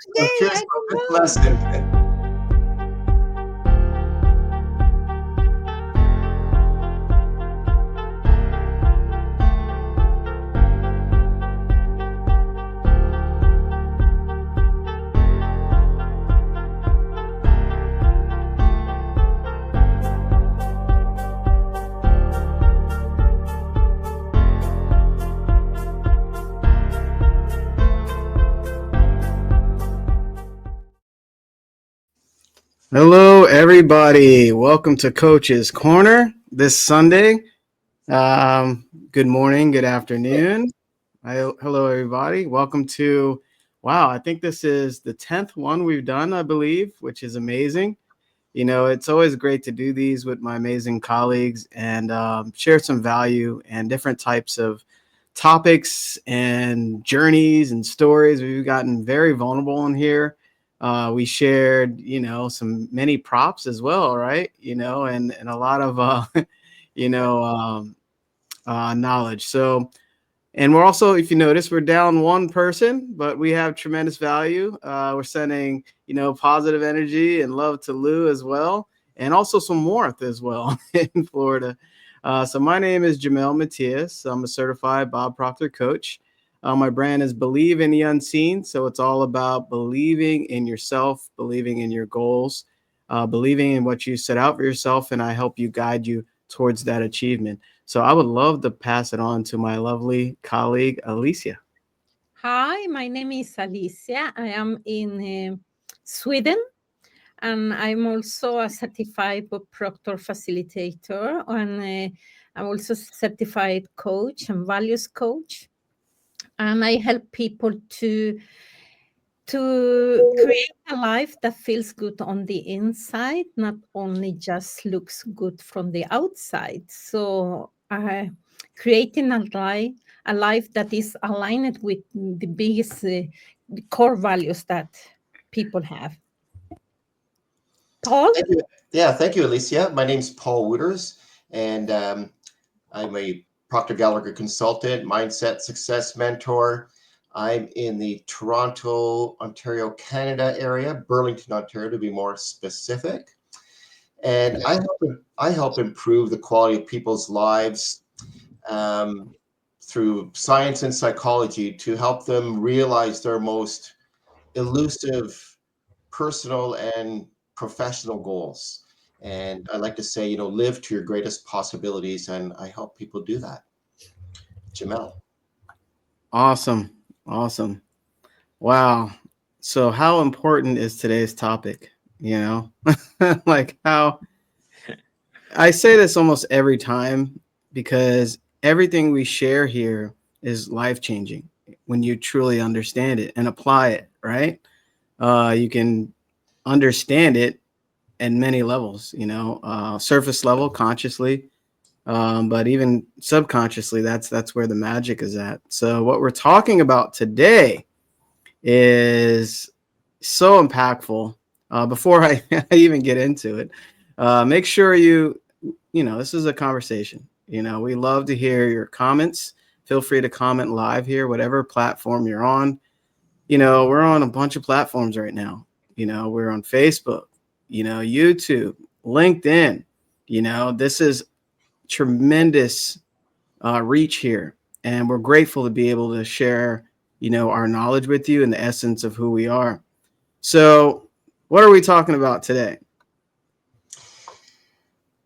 So Yay, cheers I for don't this know. lesson. Hello, everybody. Welcome to Coach's Corner this Sunday. Good morning, good afternoon. Hello, everybody. Welcome to, wow, I think this is the 10th one we've done, I believe, which is amazing. You know, it's always great to do these with my amazing colleagues and share some value and different types of topics and journeys and stories. We've gotten very vulnerable in here. We shared, some many props as well, right? And a lot of, you know, um, knowledge. So, and we're also, if you notice, we're down one person, but we have tremendous value. We're sending, positive energy and love to Lou as well, and also some warmth as well in Florida. So my name is Jamel Matias. I'm a certified Bob Proctor coach. My brand is Believe in the Unseen. So it's all about believing in yourself, believing in your goals, believing in what you set out for yourself, and I help you guide you towards that achievement. So I would love to pass it on to my lovely colleague, Alicia. Hi, my name is Alicia. I am in Sweden, and I'm also a certified Bob Proctor facilitator, and I'm also certified coach and values coach. And I help people to create a life that feels good on the inside, not only just looks good from the outside. So creating a life that is aligned with the biggest the core values that people have. Paul? Thank you. Yeah, thank you, Alicia. My name's Paul Wooters, and I'm a Proctor Gallagher consultant, mindset success mentor. I'm in the Toronto, Ontario, Canada area, Burlington, Ontario, to be more specific. And I help improve the quality of people's lives um, through science and psychology to help them realize their most elusive personal and professional goals. And I like to say, live to your greatest possibilities, and I help people do that. Jamel. Awesome. Awesome. Wow. So how important is today's topic? You know, like how I say this almost every time because everything we share here is life changing when you truly understand it and apply it, right? You can understand it in many levels, surface level, consciously, but even subconsciously, that's where the magic is at. So what we're talking about today is so impactful. Before I even get into it, make sure this is a conversation. We love to hear your comments. Feel free to comment live here, whatever platform you're on. We're on a bunch of platforms right now. We're on Facebook, YouTube, LinkedIn. This is tremendous reach here, and we're grateful to be able to share, our knowledge with you and the essence of who we are. So, what are we talking about today?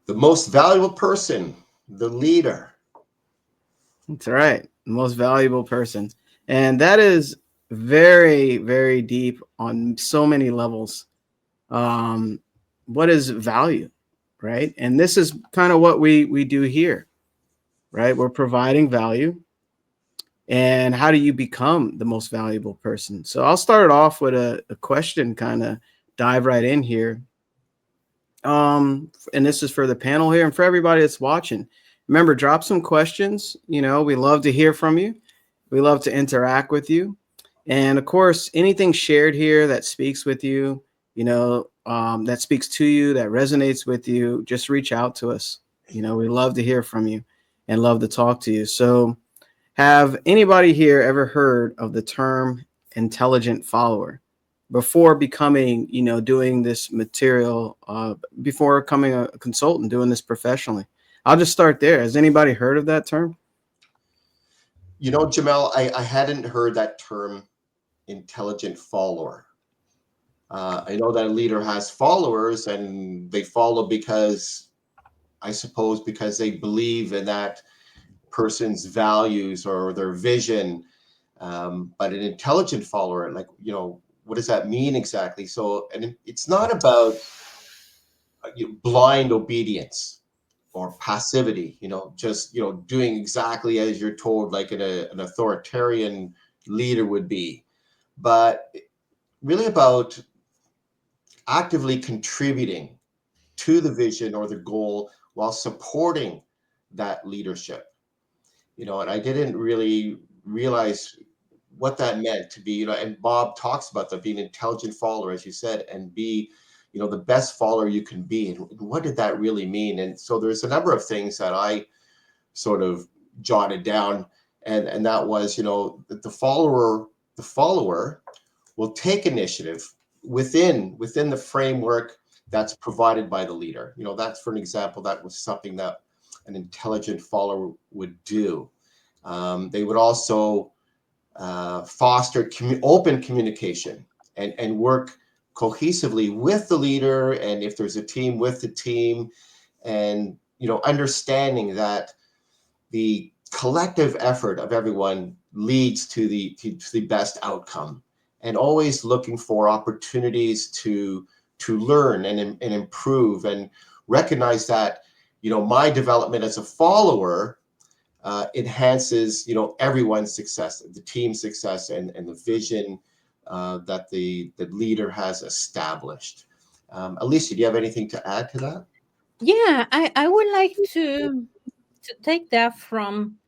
The most valuable person, the leader. That's right, the most valuable person, and that is very, very deep on so many levels. Um, what is value, right? And this is kind of what we do here, right? We're providing value. And how do you become the most valuable person? So I'll start off with a question, kind of dive right in here. And this is for the panel here and for everybody that's watching. Remember, drop some questions. We love to hear from you. We love to interact with you. And of course, anything shared here that speaks with you, that speaks to you, that resonates with you, just reach out to us. We love to hear from you and love to talk to you. So, have anybody here ever heard of the term intelligent follower? before becoming, doing this material, before becoming a consultant, doing this professionally? I'll just start there. Has anybody heard of that term? Jamel, I hadn't heard that term, intelligent follower. I know that a leader has followers and they follow because they believe in that person's values or their vision. But an intelligent follower, like, what does that mean exactly? So, and it's not about blind obedience or passivity, just, doing exactly as you're told, like an authoritarian leader would be, but really about actively contributing to the vision or the goal while supporting that leadership. And I didn't really realize what that meant to be, and Bob talks about that, being an intelligent follower, as you said, and be, the best follower you can be. And what did that really mean? And so there's a number of things that I sort of jotted down, and that was, the follower will take initiative within the framework that's provided by the leader. That's, for an example, that was something that an intelligent follower would do. They would also foster open communication and work cohesively with the leader, and if there's a team, with the team, and understanding that the collective effort of everyone leads to the best outcome, and always looking for opportunities to learn and improve, and recognize that my development as a follower enhances everyone's success, the team's success, and the vision that the leader has established. Alicia, do you have anything to add to that? Yeah, I would like to take that from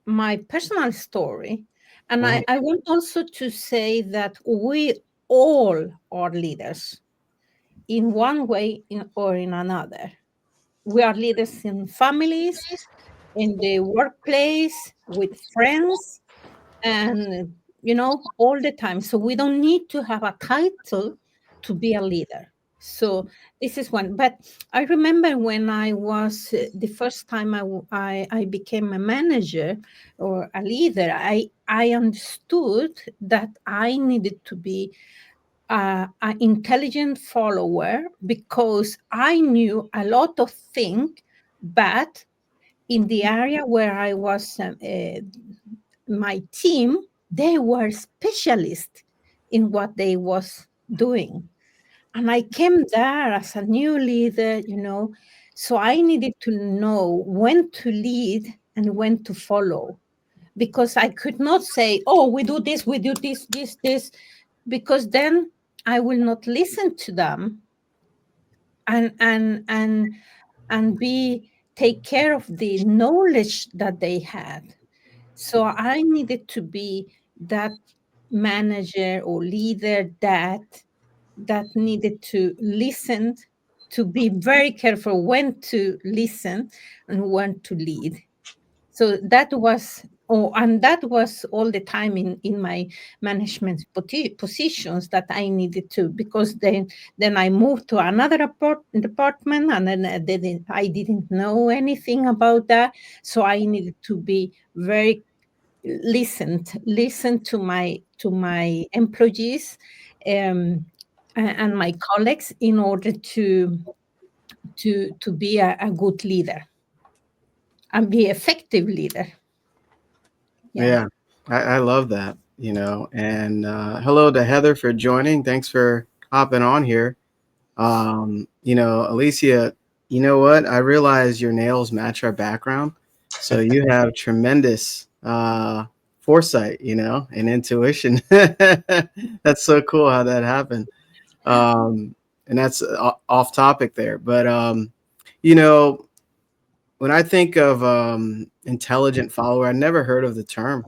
my personal story. And I want also to say that we all are leaders in one way or in another. We are leaders in families, in the workplace, with friends, and all the time. So we don't need to have a title to be a leader. So this is one. But I remember when I was the first time I became a manager or a leader, I understood that I needed to be an intelligent follower, because I knew a lot of things, but in the area where I was, my team, they were specialists in what they was doing. And I came there as a new leader, so I needed to know when to lead and when to follow, because I could not say, oh, we do this, this, because then I will not listen to them and take care of the knowledge that they had. So I needed to be that manager or leader that needed to listen, to be very careful when to listen and when to lead. So that was all the time in my management positions, that I needed to, because then I moved to another department, and then I didn't know anything about that. So I needed to be very listen to my employees, and my colleagues, in order to be a good leader and be effective leader. Yeah, I love that, and hello to Heather for joining. Thanks for hopping on here. Alicia, you know what? I realize your nails match our background. So you have tremendous foresight, and intuition. That's so cool how that happened. And that's off topic there. But, when I think of intelligent follower, I never heard of the term.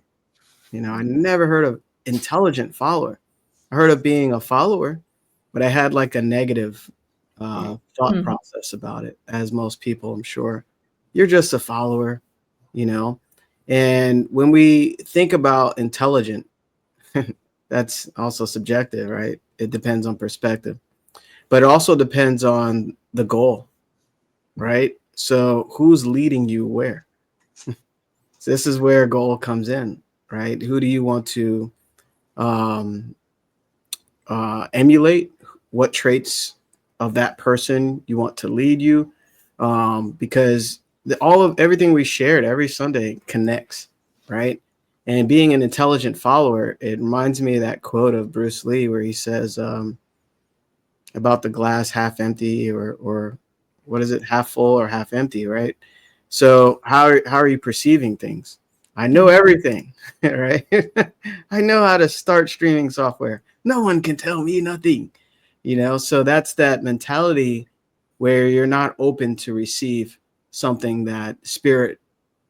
I never heard of intelligent follower. I heard of being a follower, but I had like a negative thought process about it, as most people, I'm sure. You're just a follower, And when we think about intelligent, that's also subjective, right? It depends on perspective, but it also depends on the goal, right? So who's leading you where? So this is where goal comes in, right? Who do you want to um, emulate? What traits of that person you want to lead you? Because all of everything we shared every Sunday connects, right? And being an intelligent follower, it reminds me of that quote of Bruce Lee where he says about the glass half empty, or what is it, half full or half empty, right? So how are you perceiving things? I know everything, right? I know how to start streaming software. No one can tell me nothing, So that's that mentality where you're not open to receive something that spirit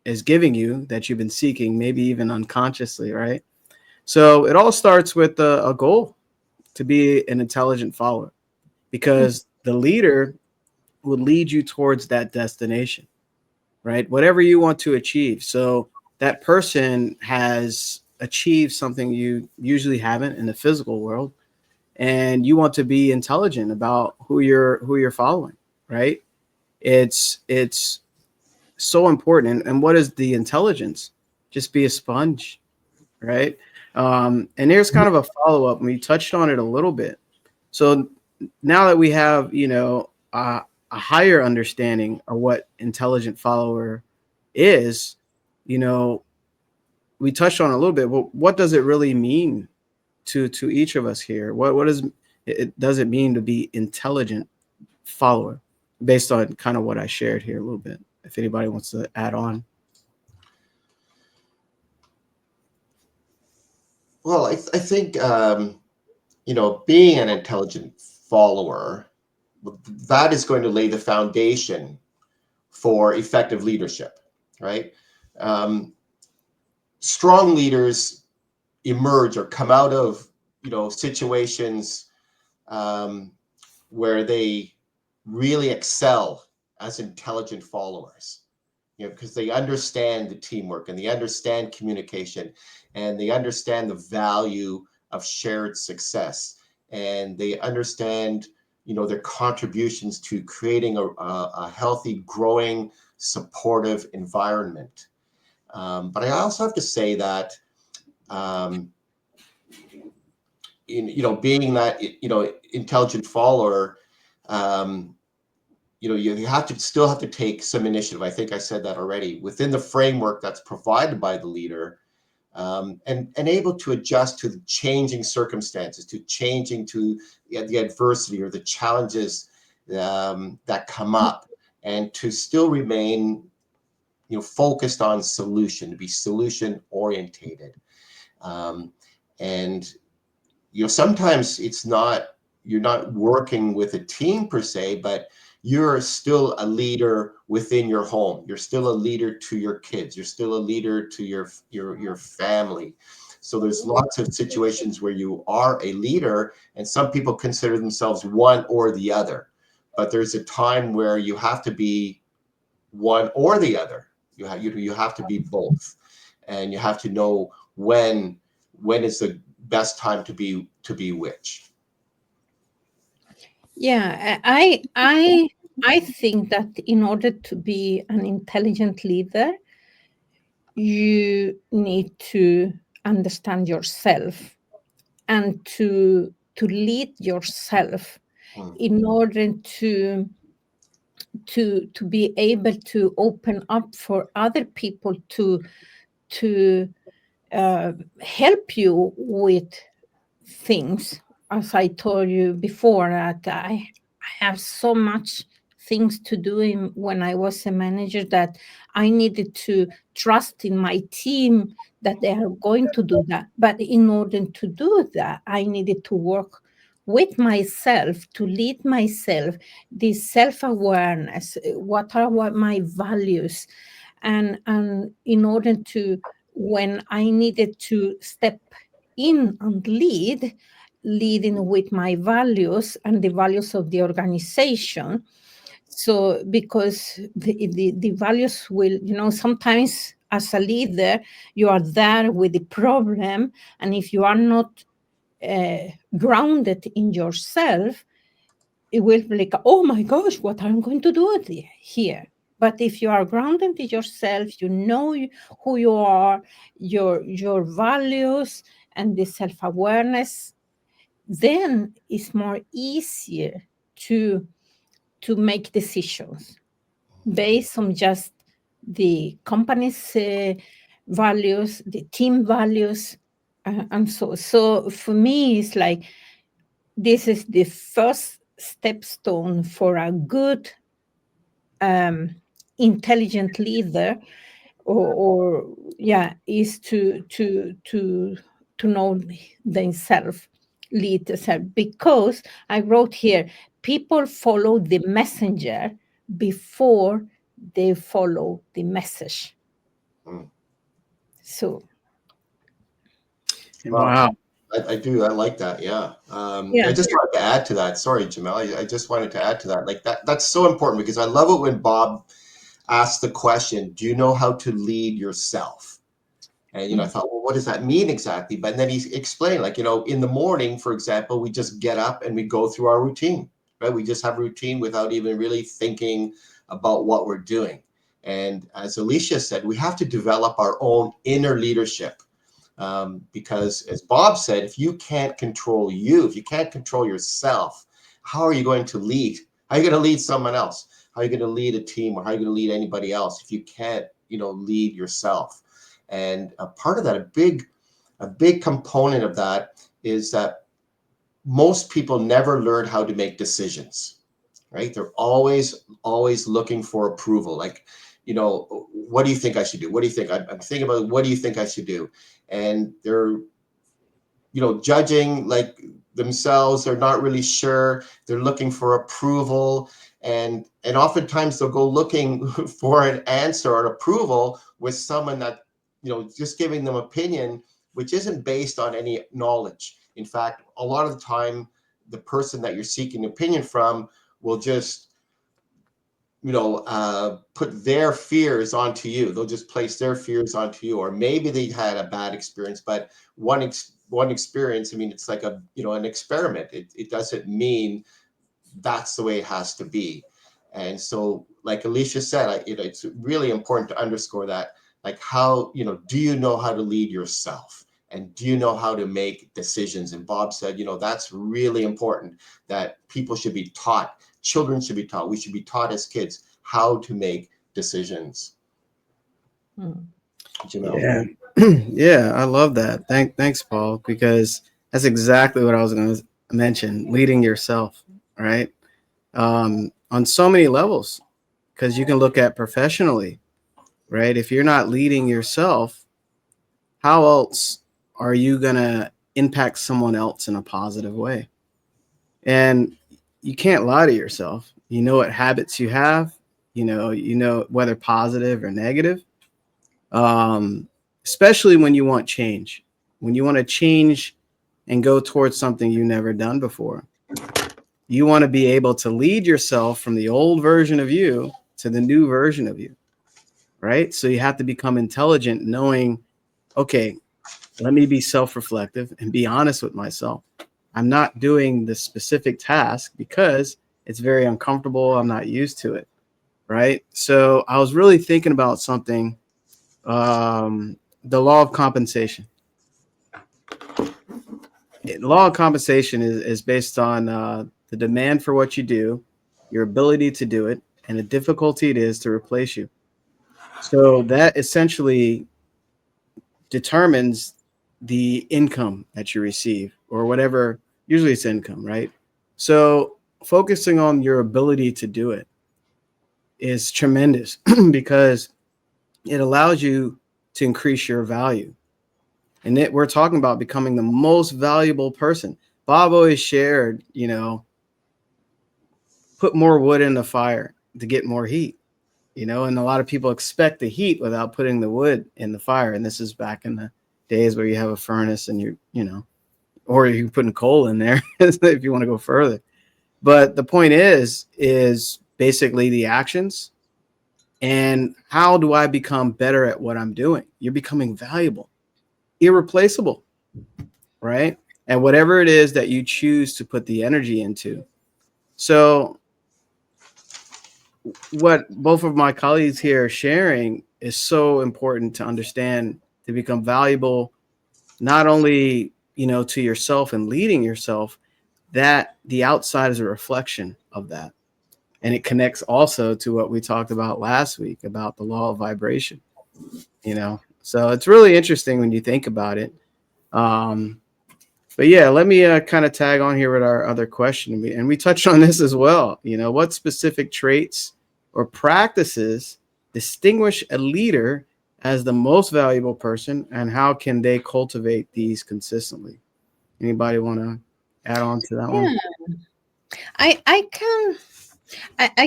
is giving you that you've been seeking, maybe even unconsciously, right? So it all starts with a goal to be an intelligent follower, because the leader will lead you towards that destination, right? Whatever you want to achieve. So that person has achieved something you usually haven't in the physical world, and you want to be intelligent about who you're following, right? It's so important. And what is the intelligence? Just be a sponge, right? And here's kind of a follow-up, and we touched on it a little bit. So now that we have, a higher understanding of what intelligent follower is, we touched on it a little bit. Well, what does it really mean to each of us here? What does it mean to be intelligent follower, based on kind of what I shared here a little bit? If anybody wants to add on. Well, I think being an intelligent follower, that is going to lay the foundation for effective leadership, right? Strong leaders emerge or come out of situations where they really excel as intelligent followers, because they understand the teamwork and they understand communication and they understand the value of shared success, and they understand their contributions to creating a healthy, growing, supportive environment. But I also have to say that being that intelligent follower, you still have to take some initiative. I think I said that already, within the framework that's provided by the leader, and able to adjust to the changing circumstances, to the adversity or the challenges that come up, and to still remain focused on solution, to be solution orientated. And sometimes you're not working with a team per se, but you're still a leader within your home. You're still a leader to your kids. You're still a leader to your family. So there's lots of situations where you are a leader, and some people consider themselves one or the other. But there's a time where you have to be one or the other. You have to be both, and you have to know when is the best time to be which. Yeah, I think that in order to be an intelligent leader, you need to understand yourself and to lead yourself in order to be able to open up for other people to help you with things. As I told you before, that I have so much things to do when I was a manager, that I needed to trust in my team that they are going to do that. But in order to do that, I needed to work with myself, to lead myself, this self-awareness, what are my values, and in order to, when I needed to step in and leading with my values and the values of the organization. So because the values will, sometimes as a leader, you are there with the problem, and if you are not grounded in yourself, it will be like, oh my gosh, what I'm going to do here. But if you are grounded in yourself, you know who you are, your values, and the self-awareness, then it's more easier to make decisions based on just the company's values, the team values, and so for me, it's like this is the first stepstone for a good, intelligent leader, or is to know themselves, lead themselves. Because I wrote here, people follow the messenger before they follow the message. Mm. So Wow. I do. I like that. Yeah. Yeah. I just wanted to add to that. Sorry, Jamel. I just wanted to add to that. Like that's so important, because I love it when Bob asks the question, do you know how to lead yourself? And, I thought, well, what does that mean exactly? But then he explained, like, in the morning, for example, we just get up and we go through our routine, right? We just have routine without even really thinking about what we're doing. And as Alicia said, we have to develop our own inner leadership. Because as Bob said, if you can't control you, if you can't control yourself, how are you going to lead? How are you going to lead someone else? How are you going to lead a team, or how are you going to lead anybody else if you can't, lead yourself? And a part of that, a big component of that is that most people never learn how to make decisions, right? They're always looking for approval. Like, what do you think I should do? What do you think? I'm thinking about, what do you think I should do? And they're, judging like themselves. They're not really sure. They're looking for approval. And oftentimes they'll go looking for an answer or an approval with someone that, just giving them opinion, which isn't based on any knowledge. In fact, a lot of the time, the person that you're seeking opinion from will just, put their fears onto you. They'll just place their fears onto you, or maybe they had a bad experience. But one experience, I mean, it's like an experiment. It doesn't mean that's the way it has to be. And so, like Alicia said, it's really important to underscore that. Like, how, do you know how to lead yourself? And do you know how to make decisions? And Bob said, that's really important, that people should be taught. Children should be taught. We should be taught as kids how to make decisions. Jamel. Yeah. Yeah, I love that. Thanks, Paul, because that's exactly what I was going to mention, leading yourself, right? On so many levels, because you can look at professionally, right? If you're not leading yourself, how else are you going to impact someone else in a positive way? And you can't lie to yourself. You know what habits you have, you know whether positive or negative. Especially when you want change, when you want to change and go towards something you've never done before. You want to be able to lead yourself from the old version of you to the new version of you, right? So you have to become intelligent, knowing, okay, let me be self-reflective and be honest with myself. I'm not doing the specific task because it's very uncomfortable. I'm not used to it, right? So I was really thinking about something, the law of compensation. The law of compensation is based on the demand for what you do, your ability to do it, and the difficulty it is to replace you. So that essentially determines the income that you receive, or whatever. Usually it's income, right? So focusing on your ability to do it is tremendous because it allows you to increase your value. And we're talking about becoming the most valuable person. Bob always shared, put more wood in the fire to get more heat, and a lot of people expect the heat without putting the wood in the fire. And this is back in the days where you have a furnace and or you can put coal in there if you want to go further. But the point is basically the actions. And how do I become better at what I'm doing? You're becoming valuable, irreplaceable, right? and whatever it is that you choose to put the energy into. So what both of my colleagues here are sharing is so important to understand, to become valuable, not only, to yourself and leading yourself, that the outside is a reflection of that. And it connects also to what we talked about last week about the law of vibration, So it's really interesting when you think about it. But yeah, let me kind of tag on here with our other question. And we touched on this as well. What specific traits or practices distinguish a leader as the most valuable person, and how can they cultivate these consistently? Anybody want to add on to that one? I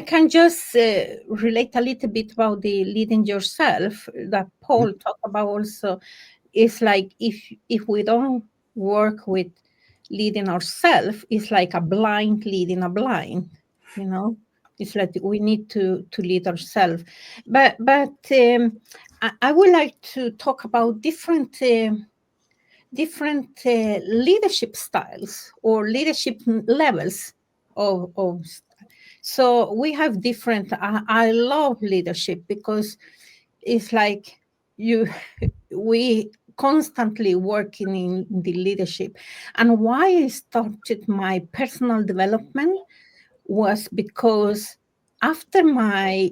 can just relate a little bit about the leading yourself that Paul talked about also. It's like if we don't work with leading ourselves, it's like a blind leading a blind, It's like we need to lead ourselves. But I would like to talk about different leadership styles or leadership levels of. So we have different. I love leadership because it's like we constantly working in the leadership. And why I started my personal development was because after I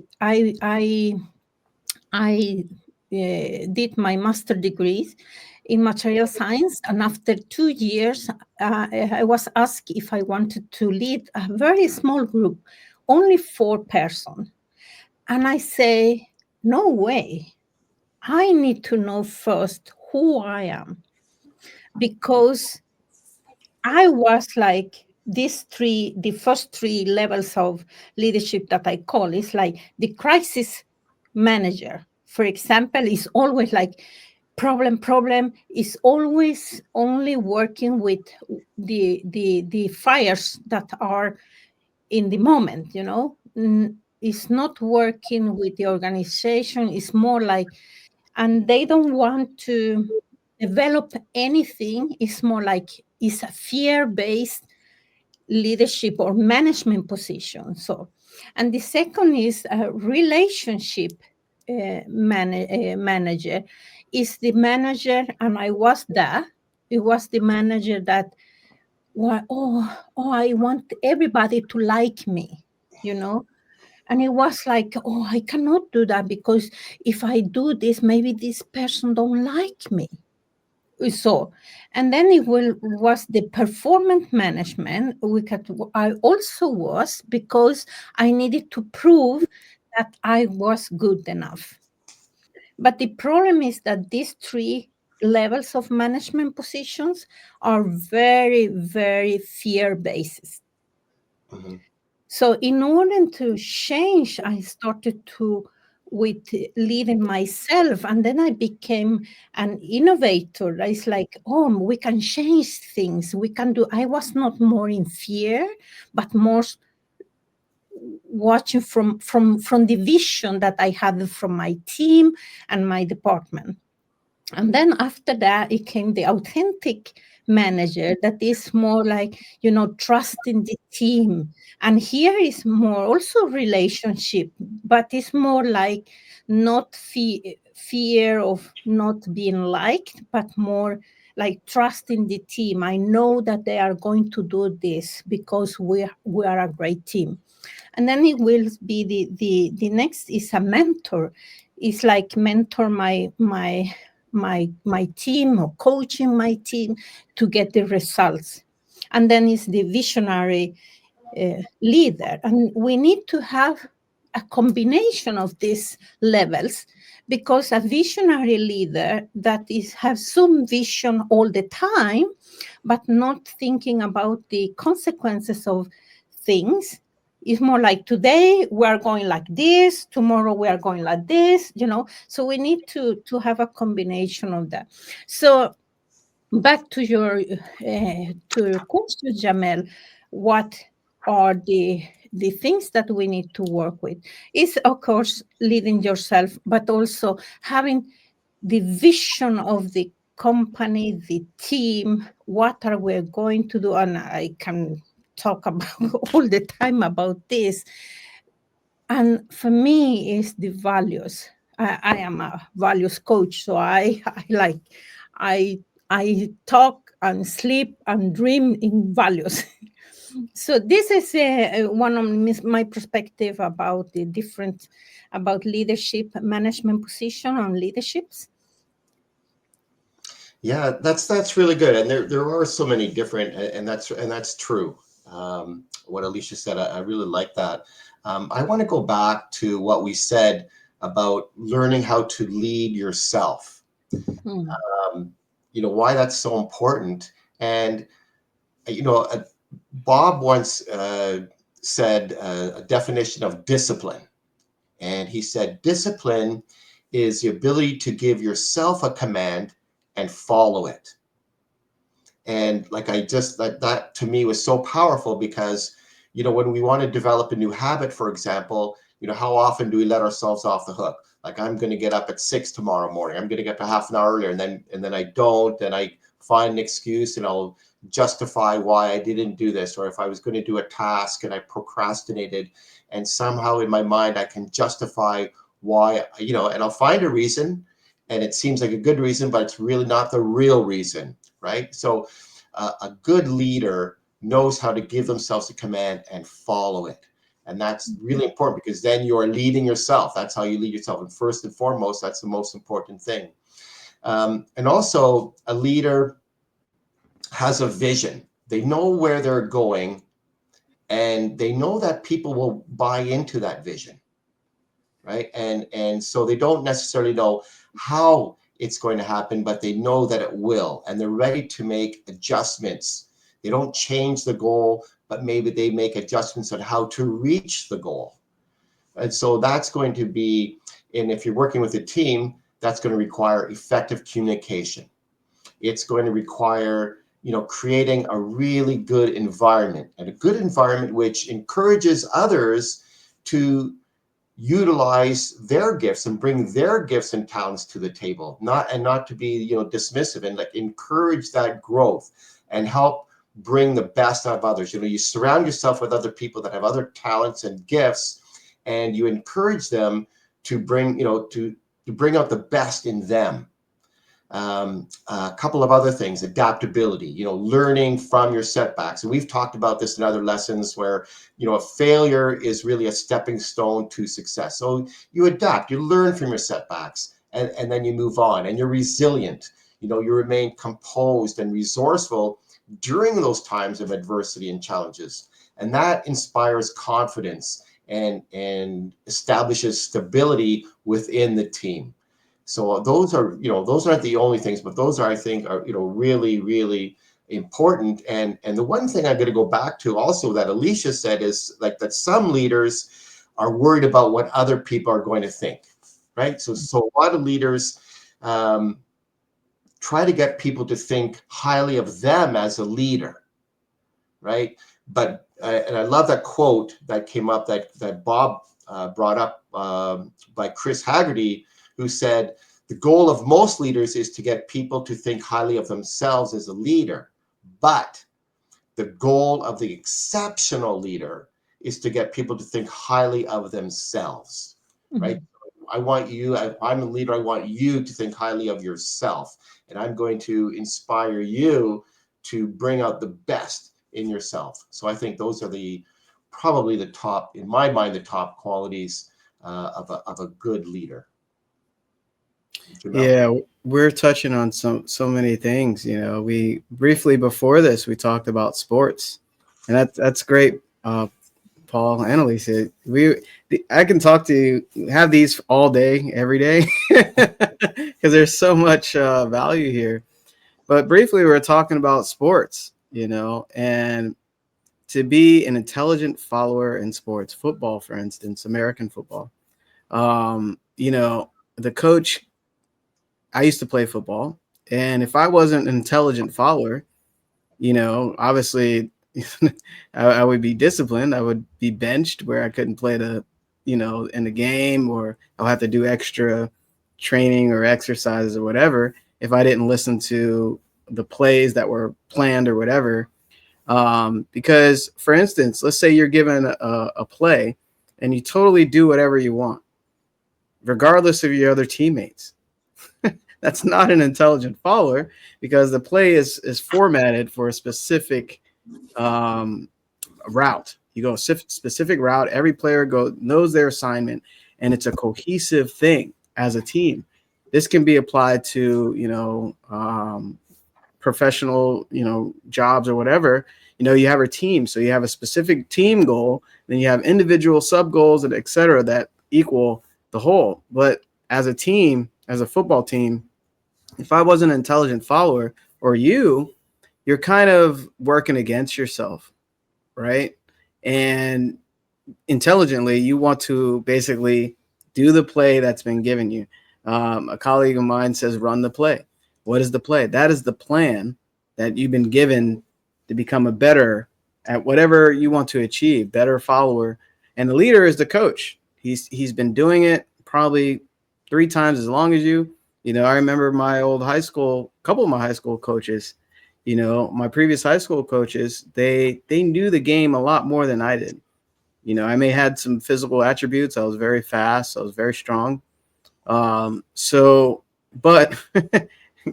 did my master degrees in material science, and after 2 years, I was asked if I wanted to lead a very small group, only 4 persons. And I say, no way. I need to know first who I am, because I was like the first 3 levels of leadership that I call is like the crisis manager, for example, is always like problem is always only working with the fires that are in the moment, It's not working with the organization. It's more like, and they don't want to develop anything. It's more like it's a fear-based leadership or management position. So, and the second is a relationship manager. Is the manager, and I was there. It was the manager that, I want everybody to like me, And it was like, I cannot do that, because if I do this, maybe this person don't like me. So, and then was the performance management. I also was, because I needed to prove that I was good enough. But the problem is that these 3 levels of management positions are very, very fear-based. Mhm. So in order to change, I started with leading myself, and then I became an innovator. It's like, we can change things. We can do. I was not more in fear, but more watching from the vision that I had from my team and my department. And then after that, it came the authentic manager that is more like, trusting the team. And here is more also relationship, but it's more like not fear of not being liked, but more like trusting the team. I know that they are going to do this because we are a great team. And then it will be the next is a mentor. It's like mentor my team, or coaching my team to get the results. And then is the visionary leader. And we need to have a combination of these levels, because a visionary leader that has some vision all the time, but not thinking about the consequences of things. It's more like, today we are going like this, tomorrow we are going like this, So we need to have a combination of that. So back to your question, Jamel, what are the things that we need to work with? Is, of course, leading yourself, but also having the vision of the company, the team, what are we going to do? And I can talk about all the time about this. And for me, is the values. I am a values coach, so I talk and sleep and dream in values. So this is one of my perspective about the different about leadership, management position on leaderships. Yeah, that's really good, and there are so many different, and that's true. What Alicia said, I really like that. I want to go back to what we said about learning how to lead yourself. Hmm. Why that's so important, and Bob once said a definition of discipline, and he said discipline is the ability to give yourself a command and follow it. And like that to me was so powerful because when we want to develop a new habit, for example, how often do we let ourselves off the hook? Like, I'm going to get up at 6 tomorrow morning, I'm going to get up a half an hour earlier, and then I don't, and I find an excuse, and I'll justify why I didn't do this. Or if I was going to do a task and I procrastinated, and somehow in my mind I can justify why, and I'll find a reason, and it seems like a good reason, but it's really not the real reason, right? So a good leader knows how to give themselves a command and follow it. And that's really important, because then you're leading yourself. That's how you lead yourself. And first and foremost, that's the most important thing. And also, a leader has a vision. They know where they're going, and they know that people will buy into that vision, right? And so they don't necessarily know how it's going to happen, but they know that it will, and they're ready to make adjustments. They don't change the goal, but maybe they make adjustments on how to reach the goal. And so that's going to be, and if you're working with a team, that's going to require effective communication. It's going to require, creating a really good environment, and a good environment which encourages others to utilize their gifts and bring their gifts and talents to the table, not to be dismissive, and like encourage that growth and help bring the best out of others. You surround yourself with other people that have other talents and gifts, and you encourage them to bring to bring out the best in them. A couple of other things: adaptability, learning from your setbacks. And we've talked about this in other lessons where, a failure is really a stepping stone to success. So you adapt, you learn from your setbacks, and then you move on, and you're resilient. You remain composed and resourceful during those times of adversity and challenges. And that inspires confidence and establishes stability within the team. So those aren't the only things, but those are, I think, are really, really important. And the one thing I'm going to go back to also that Alicia said is like that some leaders are worried about what other people are going to think, right? So a lot of leaders try to get people to think highly of them as a leader, right? But and I love that quote that came up that Bob brought up by Chris Haggerty, who said, the goal of most leaders is to get people to think highly of themselves as a leader, but the goal of the exceptional leader is to get people to think highly of themselves, right? I want you, I'm a leader, I want you to think highly of yourself, and I'm going to inspire you to bring out the best in yourself. So I think those are probably the top, in my mind, the top qualities of a good leader. Yeah, we're touching on so many things. We briefly before this we talked about sports, and that's great. Paul and Alicia, I can talk to you, have these all day, every day, because there's so much value here. But briefly, we were talking about sports, and to be an intelligent follower in sports, football, for instance, American football. The coach. I used to play football, and if I wasn't an intelligent follower, obviously I would be disciplined. I would be benched where I couldn't play in the game, or I'll have to do extra training or exercises or whatever. if I didn't listen to the plays that were planned or whatever. Because, for instance, let's say you're given a play and you totally do whatever you want, regardless of your other teammates. That's not an intelligent follower, because the play is formatted for a specific route. You go a specific route. Every player knows their assignment, and it's a cohesive thing as a team. This can be applied to, professional, jobs or whatever. You have a team, so you have a specific team goal, then you have individual sub goals, and et cetera, that equal the whole. But as a team, as a football team, if I was an intelligent follower, or you're kind of working against yourself, right? And intelligently, you want to basically do the play that's been given you. A colleague of mine says, run the play. What is the play? That is the plan that you've been given to become a better at whatever you want to achieve, better follower. And the leader is the coach. He's been doing it probably 3 times as long as you. I remember my old couple of my high school coaches, my previous high school coaches, they knew the game a lot more than I did. I may had some physical attributes. I was very fast. I was very strong. But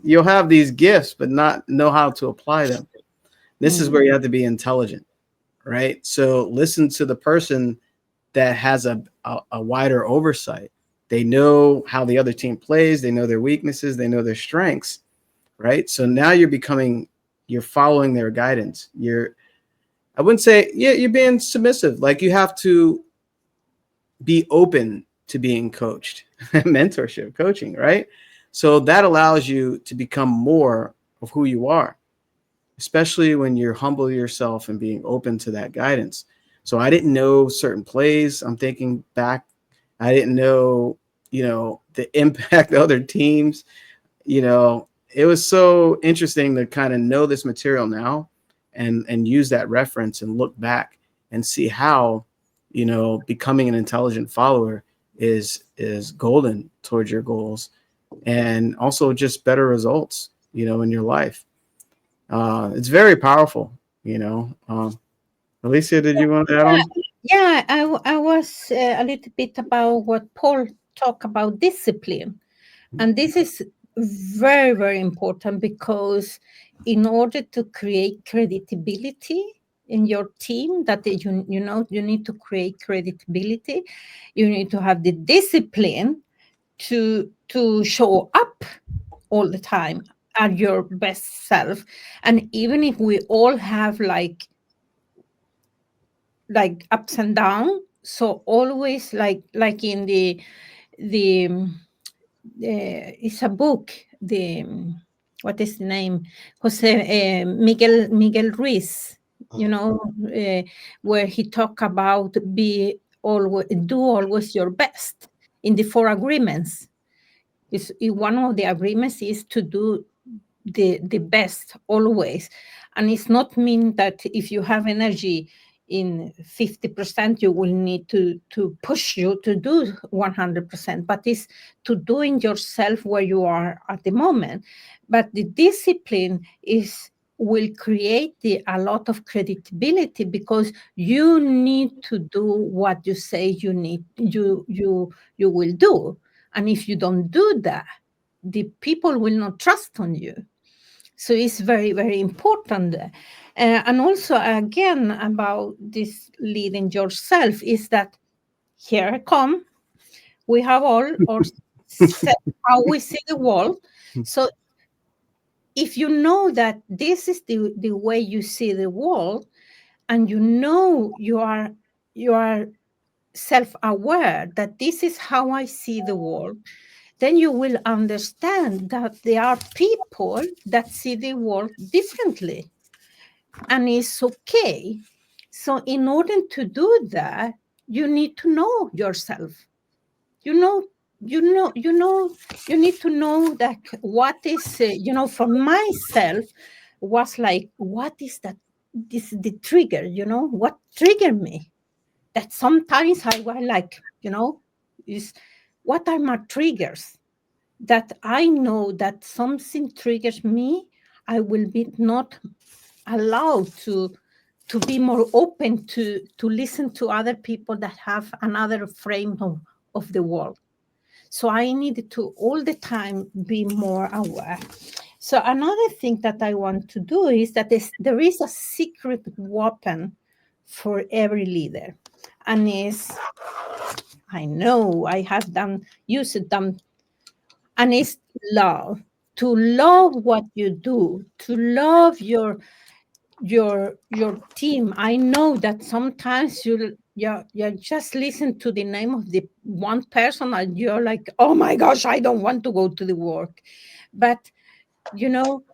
you'll have these gifts, but not know how to apply them. This is where you have to be intelligent, right? So listen to the person that has a wider oversight. They know how the other team plays. They know their weaknesses. They know their strengths, right? So now you're following their guidance. I wouldn't say, you're being submissive. Like, you have to be open to being coached, mentorship, coaching, right? So that allows you to become more of who you are, especially when you're humble yourself and being open to that guidance. So I didn't know certain plays. I'm thinking back. I didn't know, the impact of other teams. It was so interesting to kind of know this material now and use that reference and look back and see how, becoming an intelligent follower is golden towards your goals, and also just better results, in your life. It's very powerful, Alicia, did you want to add on? Yeah, I was a little bit about what Paul talked about, discipline. And this is very, very important, because in order to create credibility in your team, that you need to create credibility, you need to have the discipline to show up all the time at your best self. And even if we all have like ups and downs, so always like in the it's a book, what is the name, Jose Miguel Ruiz, where he talk about do always your best in the 4 agreements. One of the agreements is to do the best always. And it's not mean that if you have energy in 50%, you will need to push you to do 100%, but it's to doing yourself where you are at the moment. But the discipline will create a lot of credibility, because you need to do what you say you will do. And if you don't do that, the people will not trust on you. So it's very, very important. And also, again, about this leading yourself, is that here I come. We have all set how we see the world. So if you know that this is the way you see the world, and you are self-aware that this is how I see the world, then you will understand that there are people that see the world differently, and it's okay. So in order to do that, you need to know yourself. You need to know that what is, for myself, was like, what is that? This is the trigger, what triggered me? That sometimes I was like, is what are my triggers? that I know that something triggers me, I will be not allowed to be more open to listen to other people that have another frame of the world. So I need to all the time be more aware. So another thing that I want to do is that there is a secret weapon for every leader, and I know I have used them, and it's love. To love what you do, to love your team. I know that sometimes you just listen to the name of the one person and you're like, oh my gosh, I don't want to go to the work. But you know,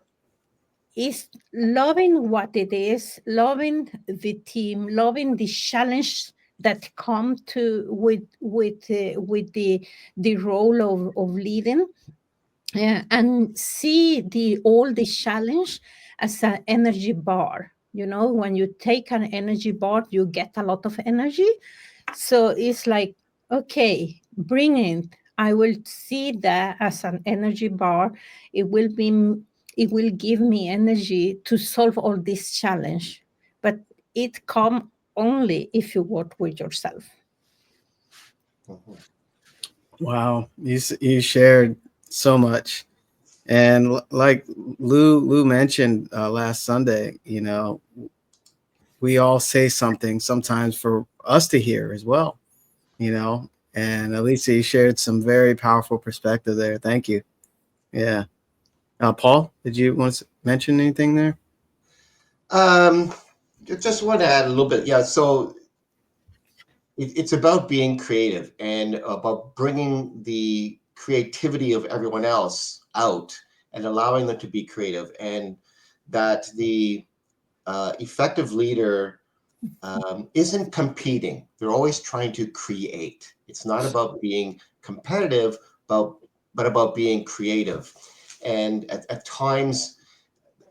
it's loving what it is, loving the team, loving the challenge that come to with the role of leading, and see all the challenge as an energy bar. You know, when you take an energy bar, you get a lot of energy. So it's like, okay, bring it. I will see that as an energy bar. It will be, it will give me energy to solve all this challenge. But it come only if you work with yourself. Mhm. Wow, you shared so much, and like Lou mentioned last Sunday, you know, we all say something sometimes for us to hear as well, you know. And Alicia, you shared some very powerful perspective there. Thank you. Yeah. Paul, did you want to mention anything there? Um, just want to add a little bit. Yeah, so it's about being creative and about bringing the creativity of everyone else out and allowing them to be creative, and that the effective leader isn't competing. They're always trying to create. It's not about being competitive, but about being creative. And at times,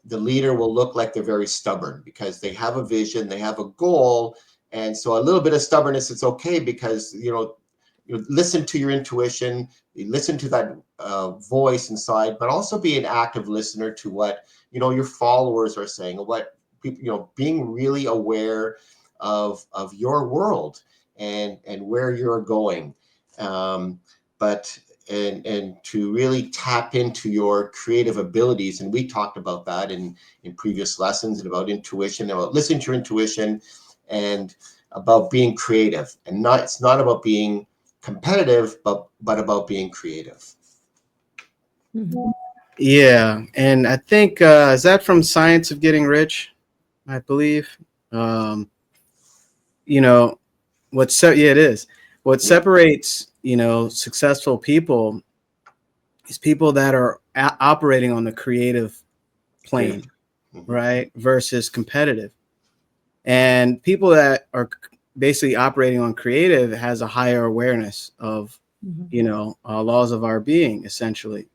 the leader will look like they're very stubborn because they have a vision, they have a goal, and so a little bit of stubbornness is okay, because you listen to your intuition, you listen to that voice inside, but also be an active listener to what your followers are saying, what people, being really aware of your world and where you're going, but and to really tap into your creative abilities. And we talked about that in previous lessons, and about intuition, about listening to your intuition, and about being creative. And it's not about being competitive, but about being creative. Mhm. Yeah, and I think is that from Science of Getting Rich, I believe. Um, you know, yeah, it is. What separates, successful people is people that are operating on the creative Creative. plane, Mhm. right? Versus competitive. And people that are basically operating on creative has a higher awareness of, Mhm. laws of our being, essentially,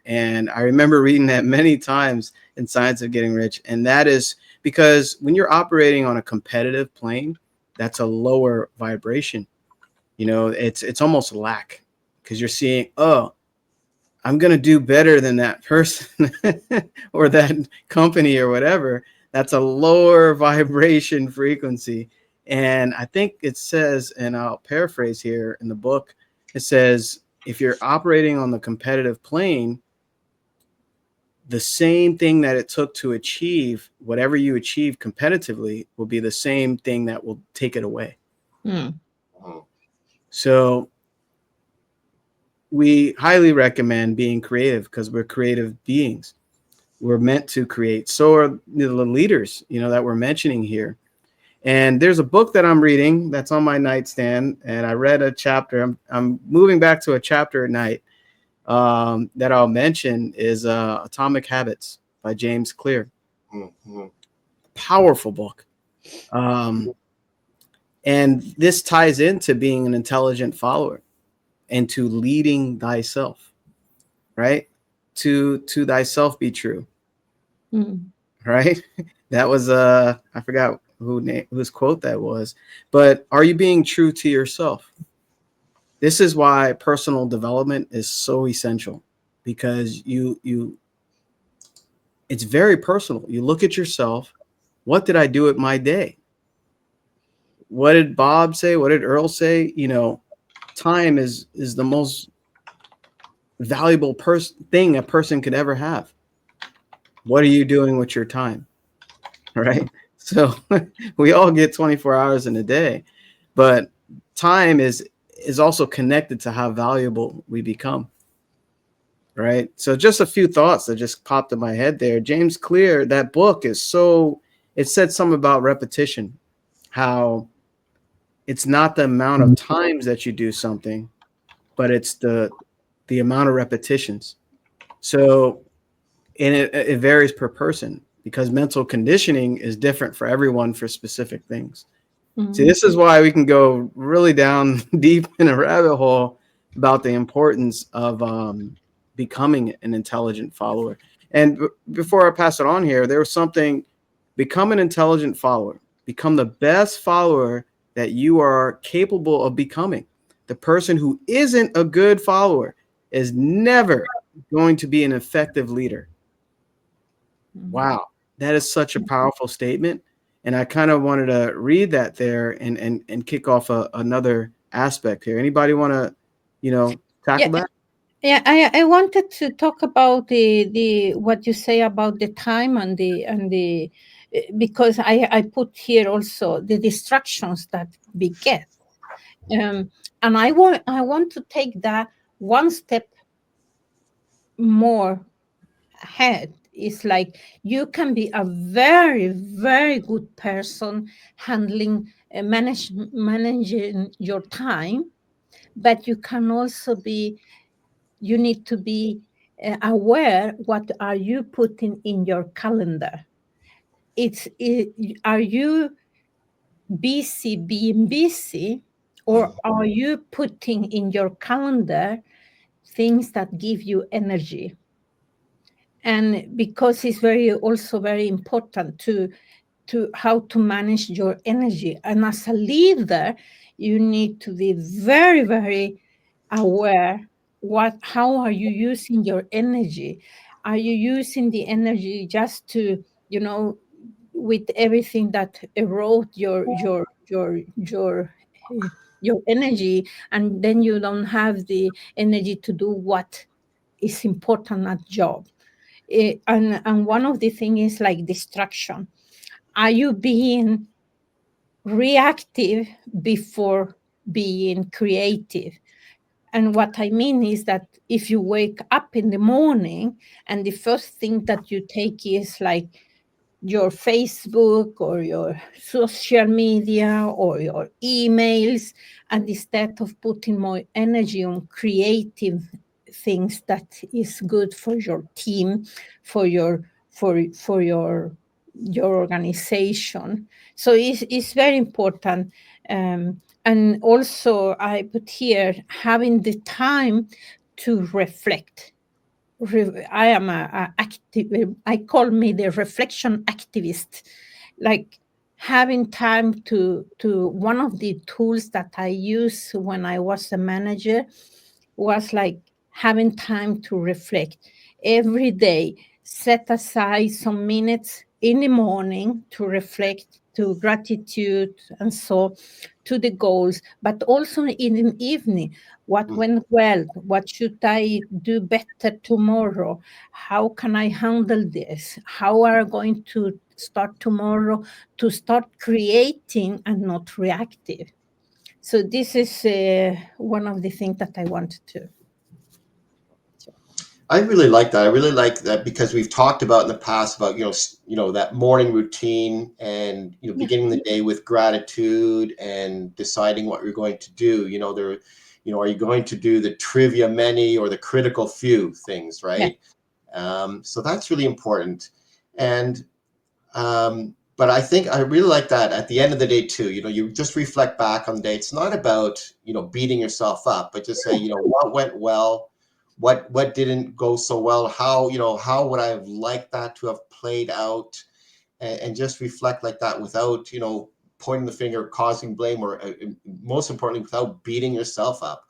and I remember reading that many times in Science of Getting Rich. And that is because when you're operating on a competitive plane, that's a lower vibration. It's almost lack, because you're seeing, oh, I'm going to do better than that person or that company or whatever. That's a lower vibration frequency. And I think it says, and I'll paraphrase here in the book, it says, if you're operating on the competitive plane, the same thing that it took to achieve whatever you achieve competitively will be the same thing that will take it away. Mm. Mhm. So we highly recommend being creative, because we're creative beings. We're meant to create. So are the leaders, that we're mentioning here. And there's a book that I'm reading that's on my nightstand, and I read a chapter. I'm moving back to a chapter at night that I'll mention is Atomic Habits by James Clear. Mhm. Powerful book. And this ties into being an intelligent follower and to leading thyself, right? To thyself be true. Mm. Right? That was I forgot whose quote that was, but are you being true to yourself? This is why personal development is so essential. because it's very personal. You look at yourself. What did I do with my day? What did Bob say? What did Earl say? Time is the most valuable thing a person could ever have. What are you doing with your time? Right? So we all get 24 hours in a day, but time is also connected to how valuable we become. Right? So just a few thoughts that just popped in my head there. James Clear, that book it said something about repetition, how it's not the amount of times that you do something, but it's the amount of repetitions. So, and it varies per person because mental conditioning is different for everyone for specific things. See, this is why we can go really down deep in a rabbit hole about the importance of becoming an intelligent follower. And before I pass it on here, there was something, become an intelligent follower, become the best follower that you are capable of becoming. The person who isn't a good follower is never going to be an effective leader. Wow, that is such a powerful statement. And I kind of wanted to read that there and kick off another aspect here. Anybody want to, tackle that? Yeah, I wanted to talk about the what you say about the time and the because I put here also the distractions that we get, and I want to take that one step more ahead. It's like you can be a very, very good person handling managing your time, but you can also be, you need to be aware what are you putting in your calendar. Are you busy being busy, or are you putting in your calendar things that give you energy? And because it's also very important to how to manage your energy. And as a leader, you need to be very, very aware how are you using your energy. Are you using the energy just to, with everything that erode your energy, and then you don't have the energy to do what is important at job. And one of the things is like distraction. Are you being reactive before being creative? And what I mean is that if you wake up in the morning and the first thing that you take is like your Facebook or your social media or your emails, and instead of putting more energy on creative things that is good for your team, for your organization. So it's very important. And also I put here having the time to reflect. I am I call me the reflection activist. Like having time to one of the tools that I used when I was a manager was like having time to reflect every day. Set aside some minutes in the morning to reflect, to gratitude, and so to the goals, but also in the evening. What went well? What should I do better tomorrow? How can I handle this? How are I going to start tomorrow to start creating and not reactive? So this is one of the things that I wanted to. I really like that. I really like that because we've talked about in the past about that morning routine and beginning the day with gratitude and deciding what you're going to do. Are you going to do the trivia many or the critical few things, right? Yeah. So that's really important. And but I think I really like that at the end of the day too. You just reflect back on the day. It's not about beating yourself up, but just say what went well. What didn't go so well? How would I have liked that to have played out, and just reflect like that without pointing the finger, causing blame, or most importantly, without beating yourself up.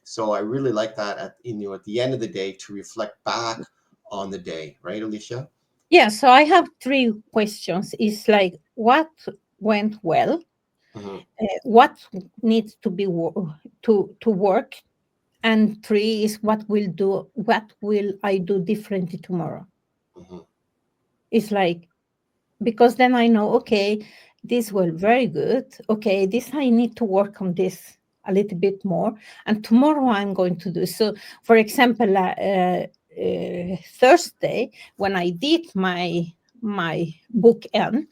So I really like that at the end of the day to reflect back on the day, right, Alicia? Yeah, so I have three questions. It's like what went well, Hmm. what needs to be to work, and three is what will I do differently tomorrow. Hmm. It's like, because then I know, okay, this will very good. Okay, this I need to work on this a little bit more, and tomorrow I'm going to do. So, for example, Thursday when I did my book end,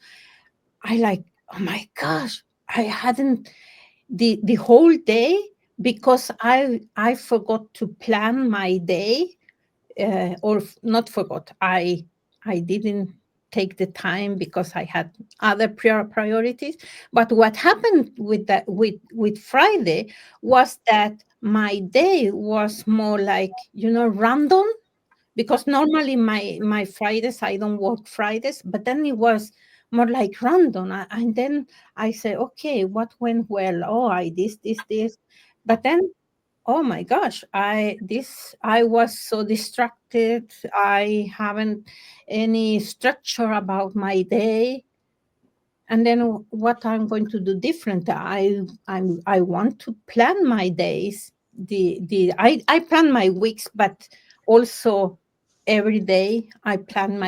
I like, oh my gosh, I hadn't the whole day because I forgot to plan my day, not forgot. I didn't take the time because I had other priorities. But what happened with that with Friday was that my day was more like, random, because normally my Fridays, I don't work Fridays, but then it was more like random. And then I say, okay, what went well? Oh, I this, but then, oh my gosh, I was so distracted. I haven't any structure about my day. And then what I'm going to do different? I want to plan my days. I plan my weeks, but also every day I plan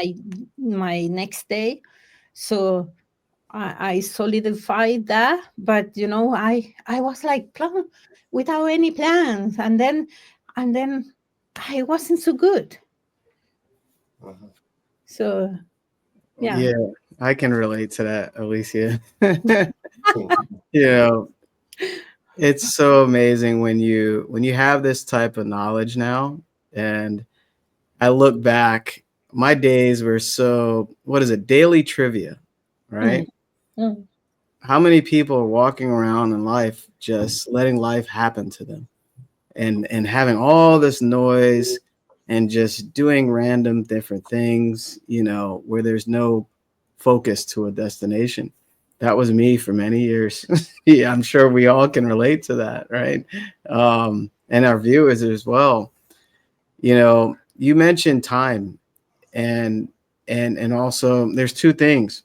my next day. So I solidified that, but I was like plan without any plans, and then I wasn't so good. Hmm. So yeah. Yeah, I can relate to that, Alicia. You know, it's so amazing when you have this type of knowledge now. And I look back, my days were so, what is it, daily trivia, Mm, right? mm, How many people are walking around in life just letting life happen to them and having all this noise and just doing random different things, where there's no focus to a destination. That was me for many years. Yeah, I'm sure we all can relate to that, right? And our viewers as well. You mentioned time, and and also there's two things: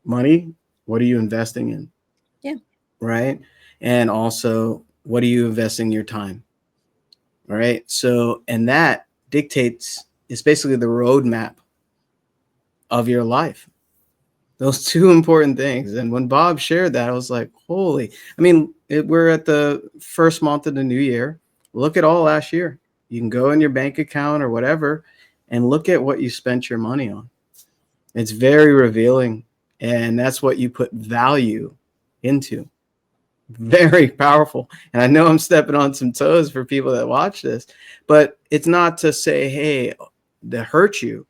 money. What are you investing in, yeah. right? And also, what are you investing your time, right? So, and that dictates, it's basically the roadmap of your life. Those two important things. And when Bob shared that, I was like, holy, I mean, we're at the first month of the new year. Look at all last year. You can go in your bank account or whatever and look at what you spent your money on. It's very revealing. And that's what you put value into. Very powerful. And I know I'm stepping on some toes for people that watch this, but it's not to say, hey, to hurt you.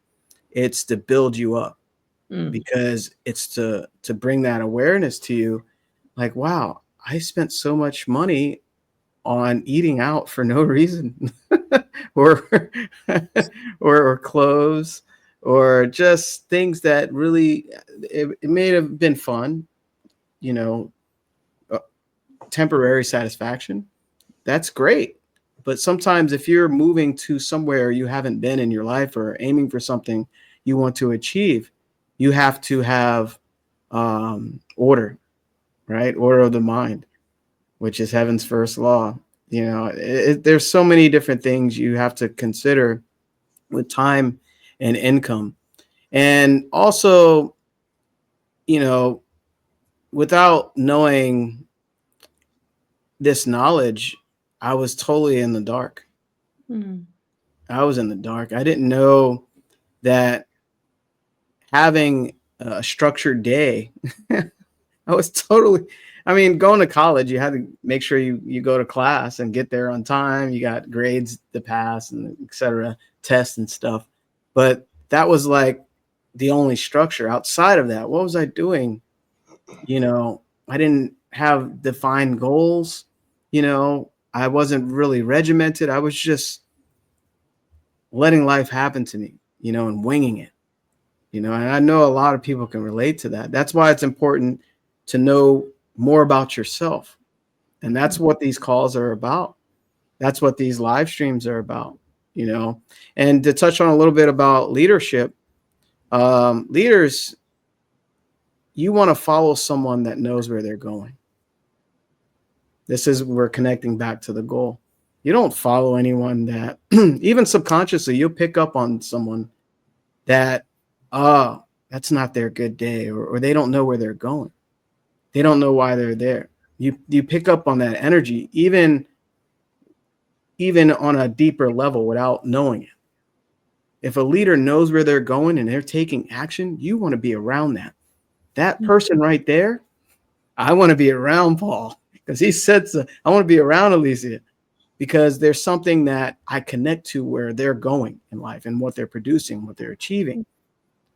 It's to build you up, Mm, because it's to bring that awareness to you. Like, wow, I spent so much money on eating out for no reason, or, or clothes, or just things that really, it may have been fun, you know, uh, temporary satisfaction. That's great. But sometimes if you're moving to somewhere you haven't been in your life or aiming for something you want to achieve, you have to have order, right? Order of the mind, which is heaven's first law. There's so many different things you have to consider with time and income. And also, you know, without knowing this knowledge, I was totally in the dark. mm, I was in the dark. I didn't know that having a structured day, I was totally, I mean, going to college, you had to make sure you go to class and get there on time. You got grades to pass and et cetera, tests and stuff. But that was like the only structure. Outside of that, what was I doing? I didn't have defined goals. I wasn't really regimented. I was just letting life happen to me, and winging it. And I know a lot of people can relate to that. That's why it's important to know more about yourself. And that's what these calls are about. That's what these live streams are about, you know. And to touch on a little bit about leadership, leaders, you want to follow someone that knows where they're going. This is, we're connecting back to the goal. You don't follow anyone that, even subconsciously, you'll pick up on someone that, that's not their good day, or they don't know where they're going. They don't know why they're there. You pick up on that energy, even on a deeper level without knowing it. If a leader knows where they're going and they're taking action, you want to be around that. That person right there, I want to be around Paul, because he said so. I want to be around Alicia because there's something that I connect to where they're going in life and what they're producing, what they're achieving.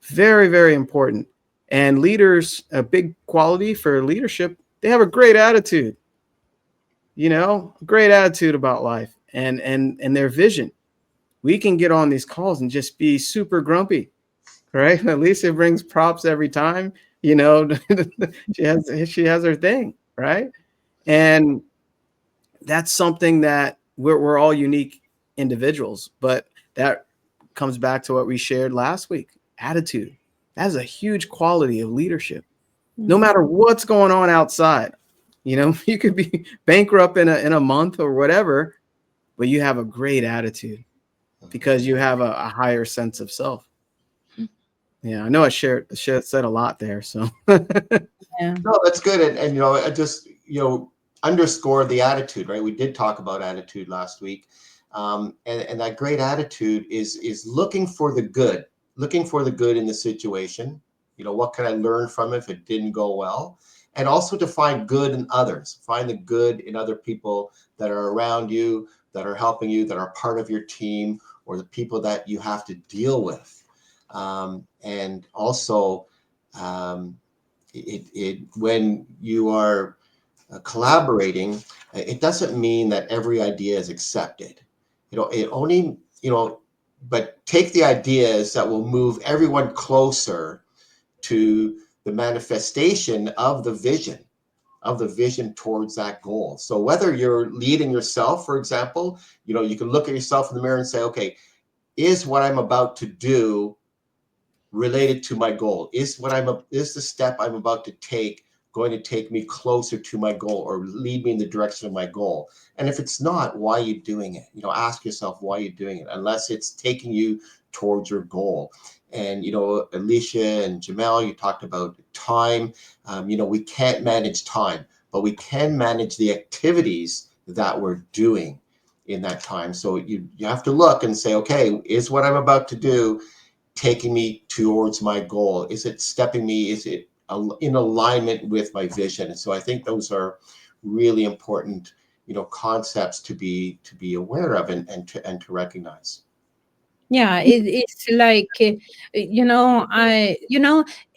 Very, very important. And leaders, a big quality for leadership, they have a great attitude, you know, a great attitude about life and their vision. We can get on these calls and just be super grumpy, right? Alicia brings props every time, you know. she has her thing, right? And that's something that we're all unique individuals, but that comes back to what we shared last week. Attitude. That is a huge quality of leadership. No matter what's going on outside, you know, you could be bankrupt in a month or whatever, but you have a great attitude because you have a higher sense of self. Yeah, I know I said a lot there. So Yeah. No, that's good. And you know, I just, you know, underscore the attitude, right? We did talk about attitude last week. And that great attitude is looking for the good in the situation. You know, what can I learn from it if it didn't go well? And also to find good in others, find the good in other people that are around you, that are helping you, that are part of your team, or the people that you have to deal with. And also, when you are collaborating, it doesn't mean that every idea is accepted. You know, it only, you know, but take the ideas that will move everyone closer to the manifestation of the vision towards that goal. So whether you're leading yourself, for example, you know, you can look at yourself in the mirror and say, okay, is what I'm about to do related to my goal? Is the step I'm about to take going to take me closer to my goal or lead me in the direction of my goal? And if it's not, why are you doing it? You know, ask yourself why you're doing it, unless it's taking you towards your goal. And, you know, Alicia and Jamel, you talked about time. You know, we can't manage time, but we can manage the activities that we're doing in that time. So you have to look and say, okay, is what I'm about to do taking me towards my goal? Is it stepping me? Is it in alignment with my vision? And so I think those are really important, you know, concepts to be aware of and to recognize. Yeah, it's like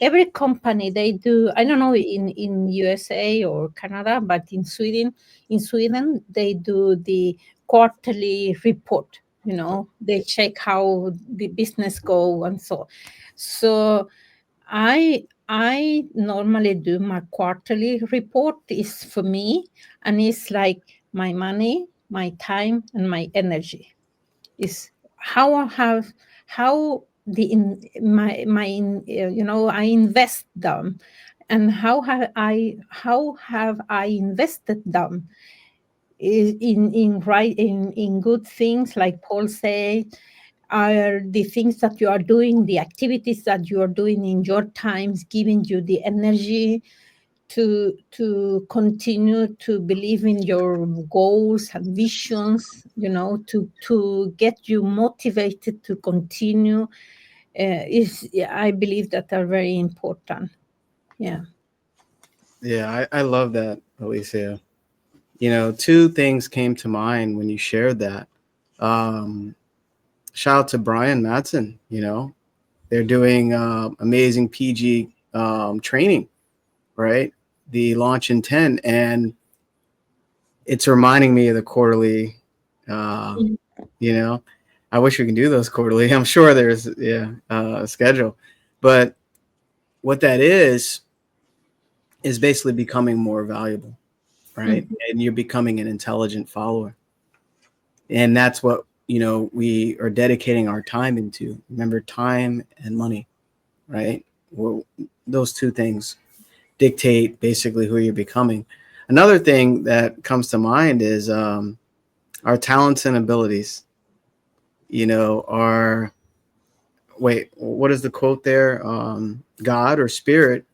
every company they do. I don't know in USA or Canada, but in Sweden they do the quarterly report. You know, they check how the business go and so I normally do my quarterly report is for me, and it's like my money, my time, and my energy is how I invest them, and how have I invested them in good things, like Paul said, are the things that you are doing, the activities that you are doing in your times, giving you the energy to continue to believe in your goals and visions, to get you motivated to continue, I believe that are very important. Yeah. I love that, Alicia. You know, two things came to mind when you shared that. Shout out to Brian Madsen. You know, they're doing amazing PG training, right? The launch in 10, and it's reminding me of the quarterly. You know, I wish we can do those quarterly. I'm sure there's a schedule, but what that is basically becoming more valuable, right? And you're becoming an intelligent follower. And that's what, we are dedicating our time into. Remember, time and money, right? Well, those two things dictate basically who you're becoming. Another thing that comes to mind is our talents and abilities. What is the quote there? God or spirit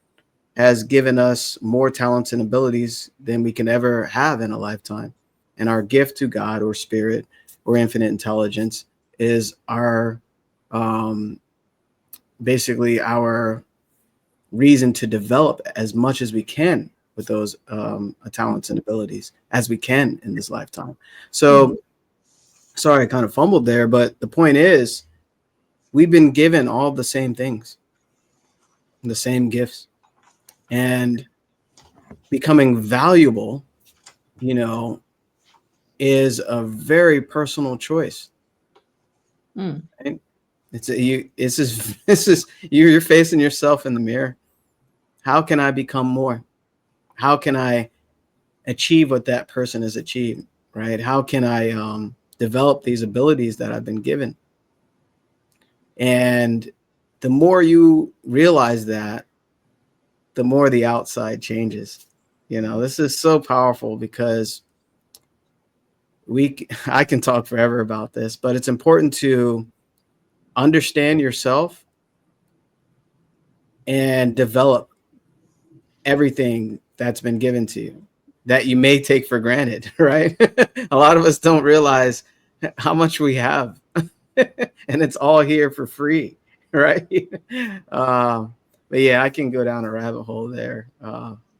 has given us more talents and abilities than we can ever have in a lifetime. And our gift to God or spirit or infinite intelligence is our basically our reason to develop as much as we can with those talents and abilities as we can in this lifetime. So sorry, I kind of fumbled there, but the point is we've been given all the same things, the same gifts, and becoming valuable, is a very personal choice. Right? You're facing yourself in the mirror. How can I become more? How can I achieve what that person has achieved? Right? How can I develop these abilities that I've been given? And the more you realize that, the more the outside changes. This is so powerful because I can talk forever about this, but it's important to understand yourself and develop everything that's been given to you that you may take for granted, right? A lot of us don't realize how much we have and it's all here for free, right? But yeah, I can go down a rabbit hole there.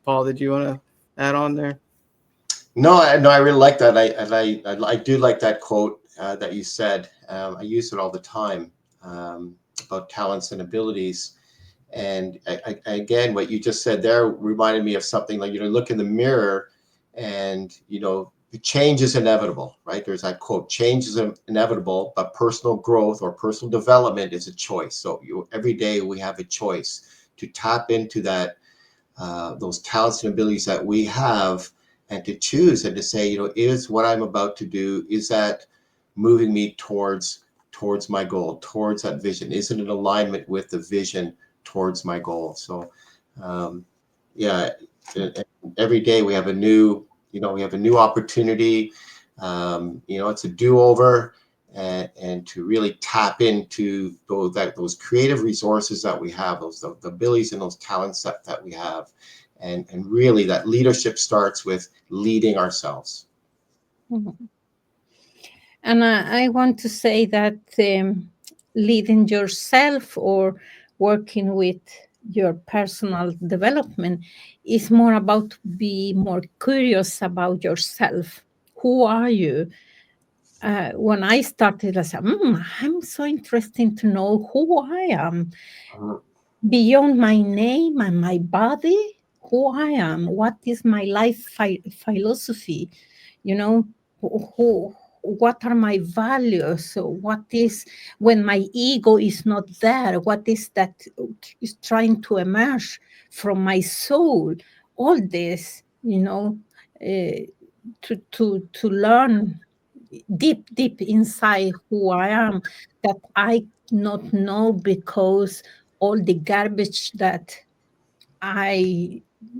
Paul, did you want to add on there? No, I really like that. I do like that quote that you said. I use it all the time about talents and abilities. And again, what you just said there reminded me of something like, look in the mirror and, change is inevitable, right? There's that quote, change is inevitable, but personal growth or personal development is a choice. So every day we have a choice to tap into that, those talents and abilities that we have, and to choose and to say, is what I'm about to do, is that moving me towards my goal, towards that vision? Is it in alignment with the vision towards my goal? So, yeah, every day we have a new, opportunity. It's a do-over, and to really tap into those creative resources that we have, the abilities and those talents that we have. And really that leadership starts with leading ourselves. Mm-hmm. And I want to say that leading yourself or working with your personal development is more about be more curious about yourself. Who are you? When I started, I said, I'm so interested to know who I am. Beyond my name and my body, who I am, what is my life philosophy, what are my values, so what is when my ego is not there, what is that is trying to emerge from my soul, all this, to learn deep inside who I am, that I not know because all the garbage that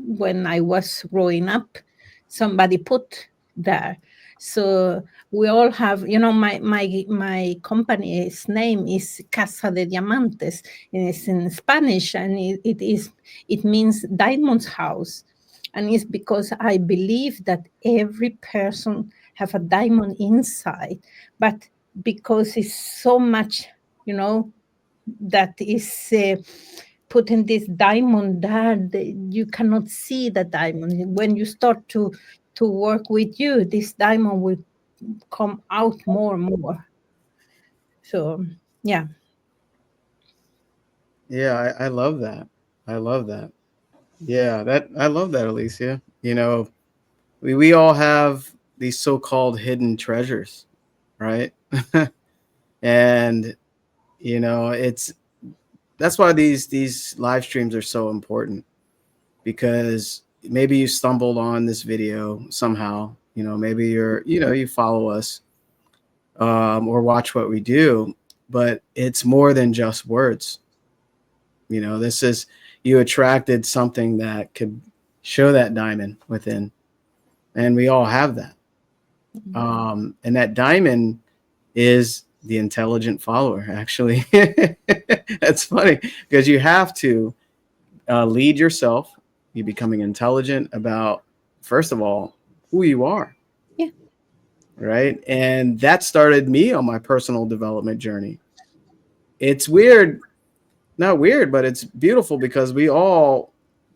when I was growing up, somebody put there. So we all have, my company's name is Casa de Diamantes, and it's in Spanish, and it means diamond's house. And it's because I believe that every person have a diamond inside, but because it's so much, that is putting this diamond there, you cannot see the diamond. When you start to work with you, this diamond will come out more and more. So yeah. Yeah, I love that. I love that. Yeah, I love that, Alicia. We all have these so-called hidden treasures, right? And that's why these live streams are so important, because maybe you stumbled on this video somehow, maybe you follow us, or watch what we do, but it's more than just words. You know, this is, you attracted something that could show that diamond within, and we all have that. And that diamond is the intelligent follower, actually. That's funny because you have to lead yourself. You're becoming intelligent about, first of all, who you are. Yeah. Right. And that started me on my personal development journey. It's weird, not weird, but it's beautiful because we all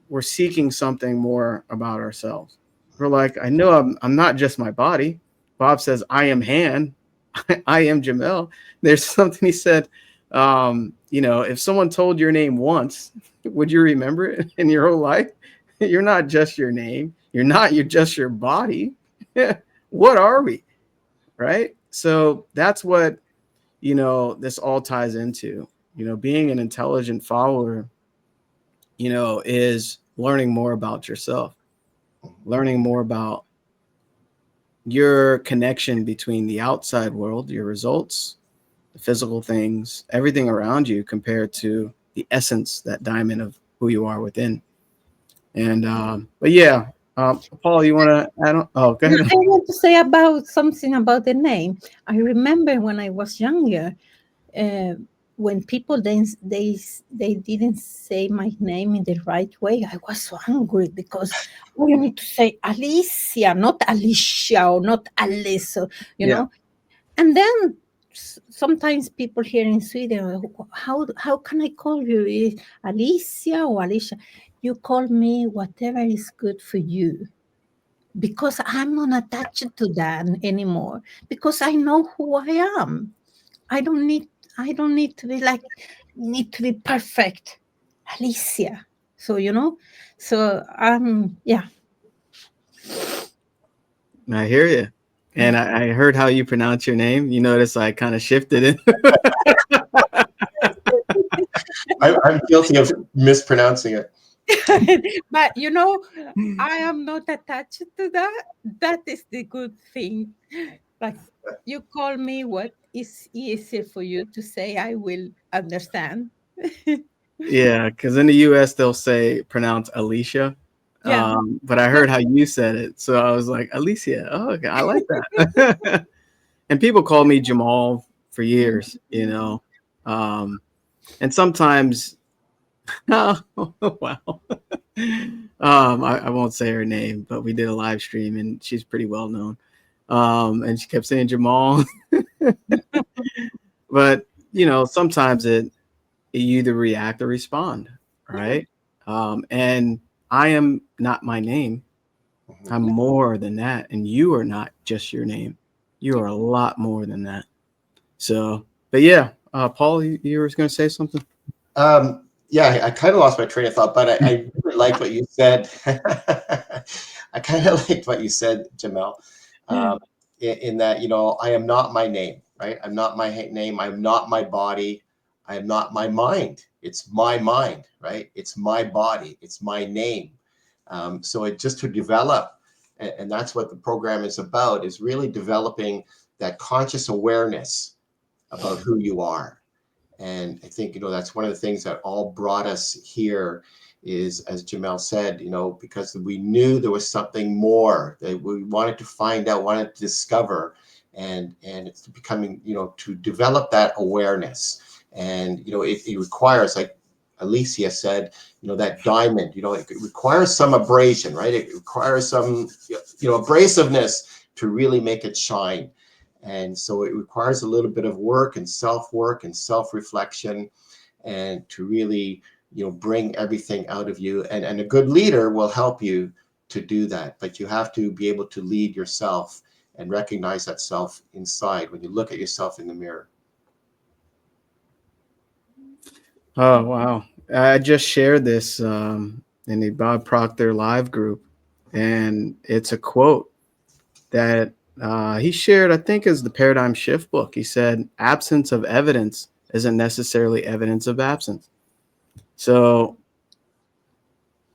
were seeking something more about ourselves. We're like, I know I'm not just my body. Bob says, I am Han. I am Jamel. There's something he said, you know, if someone told your name once, would you remember it in your whole life? You're not just your name. You're just your body. What are we? Right? So that's what, you know, this all ties into. You know, being an intelligent follower, you know, is learning more about yourself, learning more about your connection between the outside world, your results, the physical things, everything around you compared to the essence, that diamond of who you are within. And, but yeah, Paul, you want to add on? Oh, go ahead. I want to say about something about the name. I remember when I was younger, when people they didn't say my name in the right way, I was so angry because you need to say Alicia, not Alicia, or not Alice, you know. And then sometimes people here in Sweden, how can I call you, Alicia or Alicia? You call me whatever is good for you, because I'm not attached to that anymore, because I know who I am. I don't need to be like, need to be perfect, Alicia. So, you know, so yeah. I hear you. And I heard how you pronounce your name. You notice I kind of shifted it. I'm guilty of mispronouncing it. But you know, I am not attached to that. That is the good thing. Like, you call me what is easier for you to say, I will understand. Yeah, because in the US they'll say pronounce Alicia. Yeah. But I heard how you said it. So I was like, Alicia. Oh, okay, I like that. And people call me Jamal for years, you know. And sometimes oh wow. I won't say her name, but we did a live stream and she's pretty well known. And she kept saying Jamal. But you know, sometimes you either react or respond, right? And I am not my name. I'm more than that. And you are not just your name. You are a lot more than that. So, but yeah, Paul, you were going to say something? Yeah, I kind of lost my train of thought, but I really liked what you said. I kind of liked what you said, Jamel, in that, you know, I am not my name, right? I'm not my name. I'm not my body. I am not my mind. It's my mind, right? It's my body. It's my name. So it just to develop, and that's what the program is about, is really developing that conscious awareness about who you are. And I think, you know, that's one of the things that all brought us here is, as Jamel said, you know, because we knew there was something more that we wanted to find out, wanted to discover, and it's becoming, you know, to develop that awareness. And, you know, it requires, like Alicia said, you know, that diamond, you know, it requires some abrasion, right? It requires some, you know, abrasiveness to really make it shine. And so it requires a little bit of work and self-reflection, and to really, you know, bring everything out of you. And a good leader will help you to do that. But you have to be able to lead yourself and recognize that self inside when you look at yourself in the mirror. Oh, wow. I just shared this in the Bob Proctor live group, and it's a quote that he shared, I think, is the Paradigm Shift book. He said, absence of evidence isn't necessarily evidence of absence. So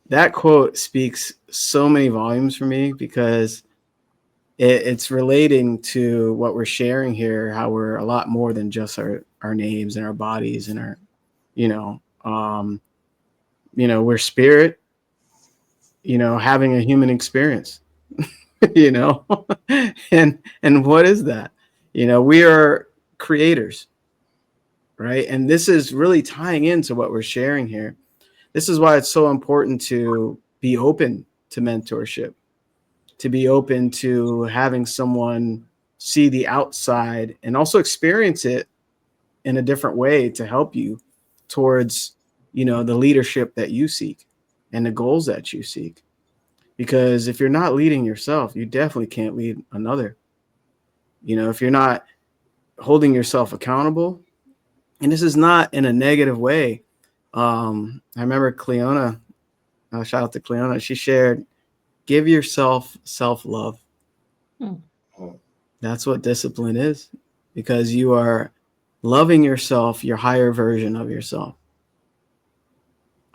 that quote speaks so many volumes for me, because it's relating to what we're sharing here, how we're a lot more than just our names and our bodies and our, we're spirit, having a human experience, and what is that? We are creators, right? And this is really tying into what we're sharing here. This is why it's so important to be open to mentorship, to be open to having someone see the outside and also experience it in a different way to help you towards, the leadership that you seek and the goals that you seek. Because if you're not leading yourself, you definitely can't lead another. If you're not holding yourself accountable, and this is not in a negative way. I remember Cleona, shout out to Cleona, she shared, give yourself self-love. That's what discipline is, because you are loving yourself, your higher version of yourself.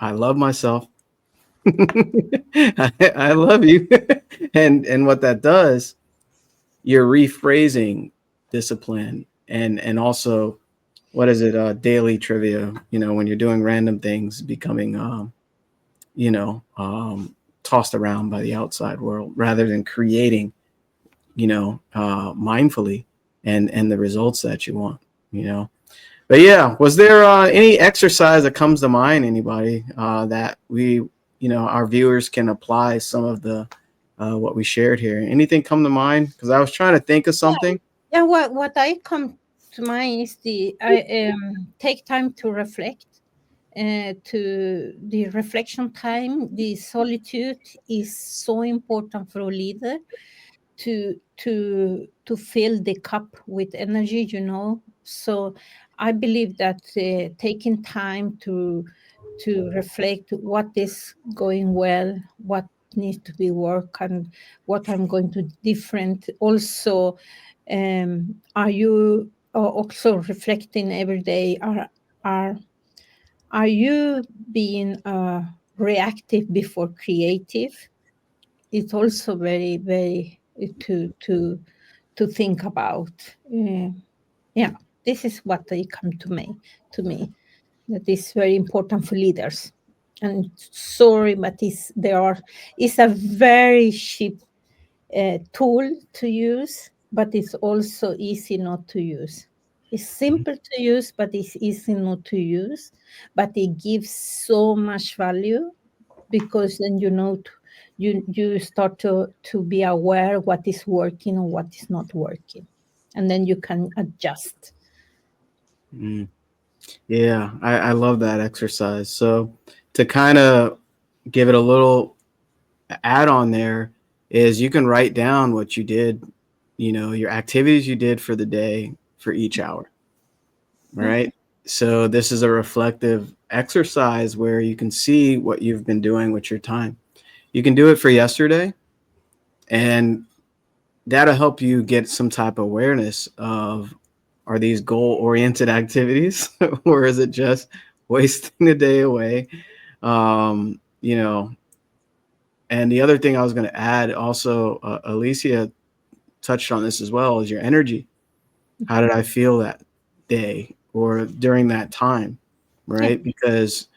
I love myself. I love you. and what that does, you're rephrasing discipline and also, what is it? Daily trivia, when you're doing random things, becoming, tossed around by the outside world rather than creating, mindfully and the results that you want, But yeah, was there any exercise that comes to mind, anybody, that we, our viewers can apply some of the what we shared here? Anything come to mind? Because I was trying to think of something. Yeah, what I come to mind is I take time to reflect. To the reflection time, the solitude is so important for a leader to fill the cup with energy. So I believe that taking time to reflect what is going well, what needs to be worked, and what I'm going to different. Also, are you also reflecting every day? Are you being reactive before creative? It's also very, very to think about. Yeah, this is what they come to me. That is very important for leaders. And sorry, but it's a very cheap tool to use, but it's also easy not to use. It's simple to use, but it's easy not to use. But it gives so much value, because then you start to be aware what is working and what is not working, and then you can adjust. Yeah, I love that exercise. So to kind of give it a little add on there is you can write down what you did, your activities you did for the day for each hour, right? So this is a reflective exercise where you can see what you've been doing with your time. You can do it for yesterday, and that'll help you get some type of awareness of, are these goal-oriented activities or is it just wasting the day away? And the other thing I was going to add also, Alicia touched on this as well, is your energy. How did I feel that day or during that time, right? Because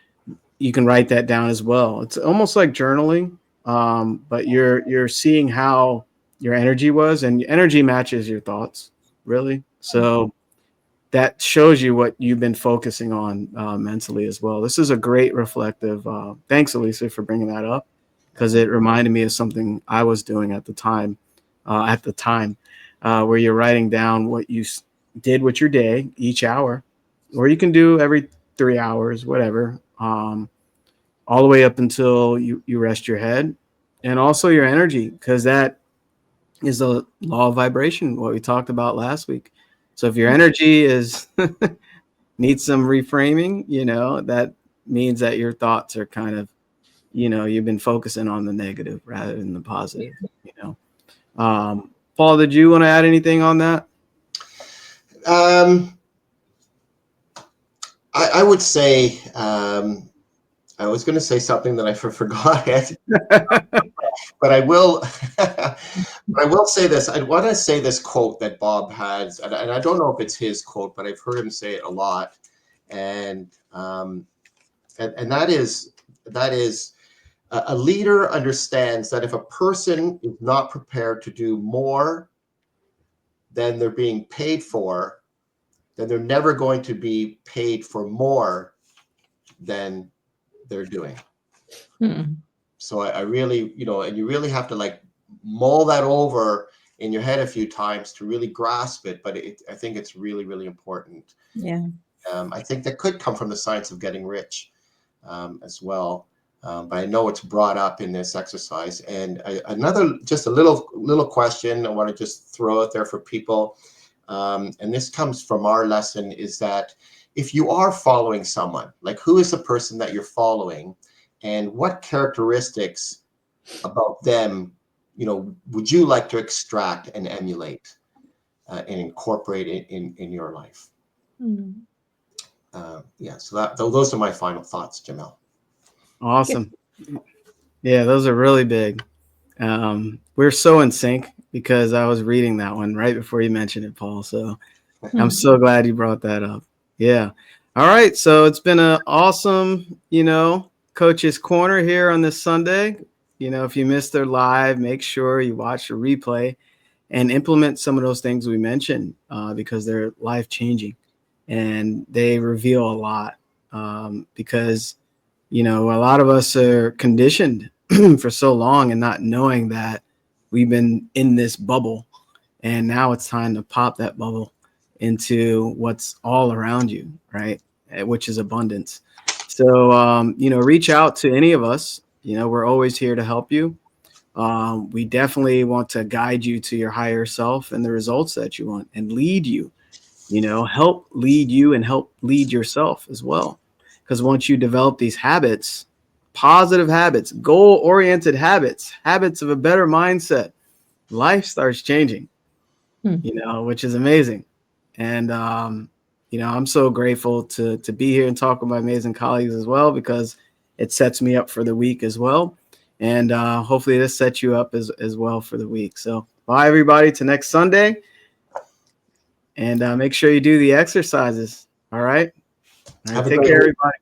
you can write that down as well. It's almost like journaling, but you're seeing how your energy was, and energy matches your thoughts, really. So that shows you what you've been focusing on mentally as well. This is a great reflective. Thanks, Alicia, for bringing that up, because it reminded me of something I was doing at the time, where you're writing down what you did with your day each hour, or you can do every 3 hours, whatever, all the way up until you rest your head, and also your energy, because that is the law of vibration, what we talked about last week. So if your energy is needs some reframing, that means that your thoughts are kind of, you've been focusing on the negative rather than the positive, Paul, did you want to add anything on that? I would say, I was going to say something that I forgot. but I will, but I will say this. I want to say this quote that Bob has, and I don't know if it's his quote, but I've heard him say it a lot, and that is a leader understands that if a person is not prepared to do more than they're being paid for, then they're never going to be paid for more than they're doing. Mm. So I really, and you really have to like mull that over in your head a few times to really grasp it. But I think it's really, really important. Yeah. I think that could come from the science of getting rich as well. But I know it's brought up in this exercise. And just a little question I want to just throw out there for people. And this comes from our lesson, is that if you are following someone, like who is the person that you're following, and what characteristics about them, would you like to extract and emulate and incorporate it in your life? Mm. So those are my final thoughts, Jamel. Awesome. Yeah, those are really big. We're so in sync because I was reading that one right before you mentioned it, Paul. So I'm so glad you brought that up. Yeah. All right. So it's been an awesome, Coach's Corner here on this Sunday. If you missed their live, make sure you watch the replay and implement some of those things we mentioned because they're life-changing and they reveal a lot because, a lot of us are conditioned for so long and not knowing that we've been in this bubble, and now it's time to pop that bubble into what's all around you, right? Which is abundance. So, reach out to any of us. We're always here to help you. We definitely want to guide you to your higher self and the results that you want and lead you, help lead you and help lead yourself as well. Because once you develop these habits, positive habits, goal-oriented habits of a better mindset, life starts changing, which is amazing. And, I'm so grateful to be here and talk with my amazing colleagues as well, because it sets me up for the week as well. And hopefully this sets you up as well for the week. So bye, everybody, to next Sunday. And make sure you do the exercises. All right. Take care, everybody.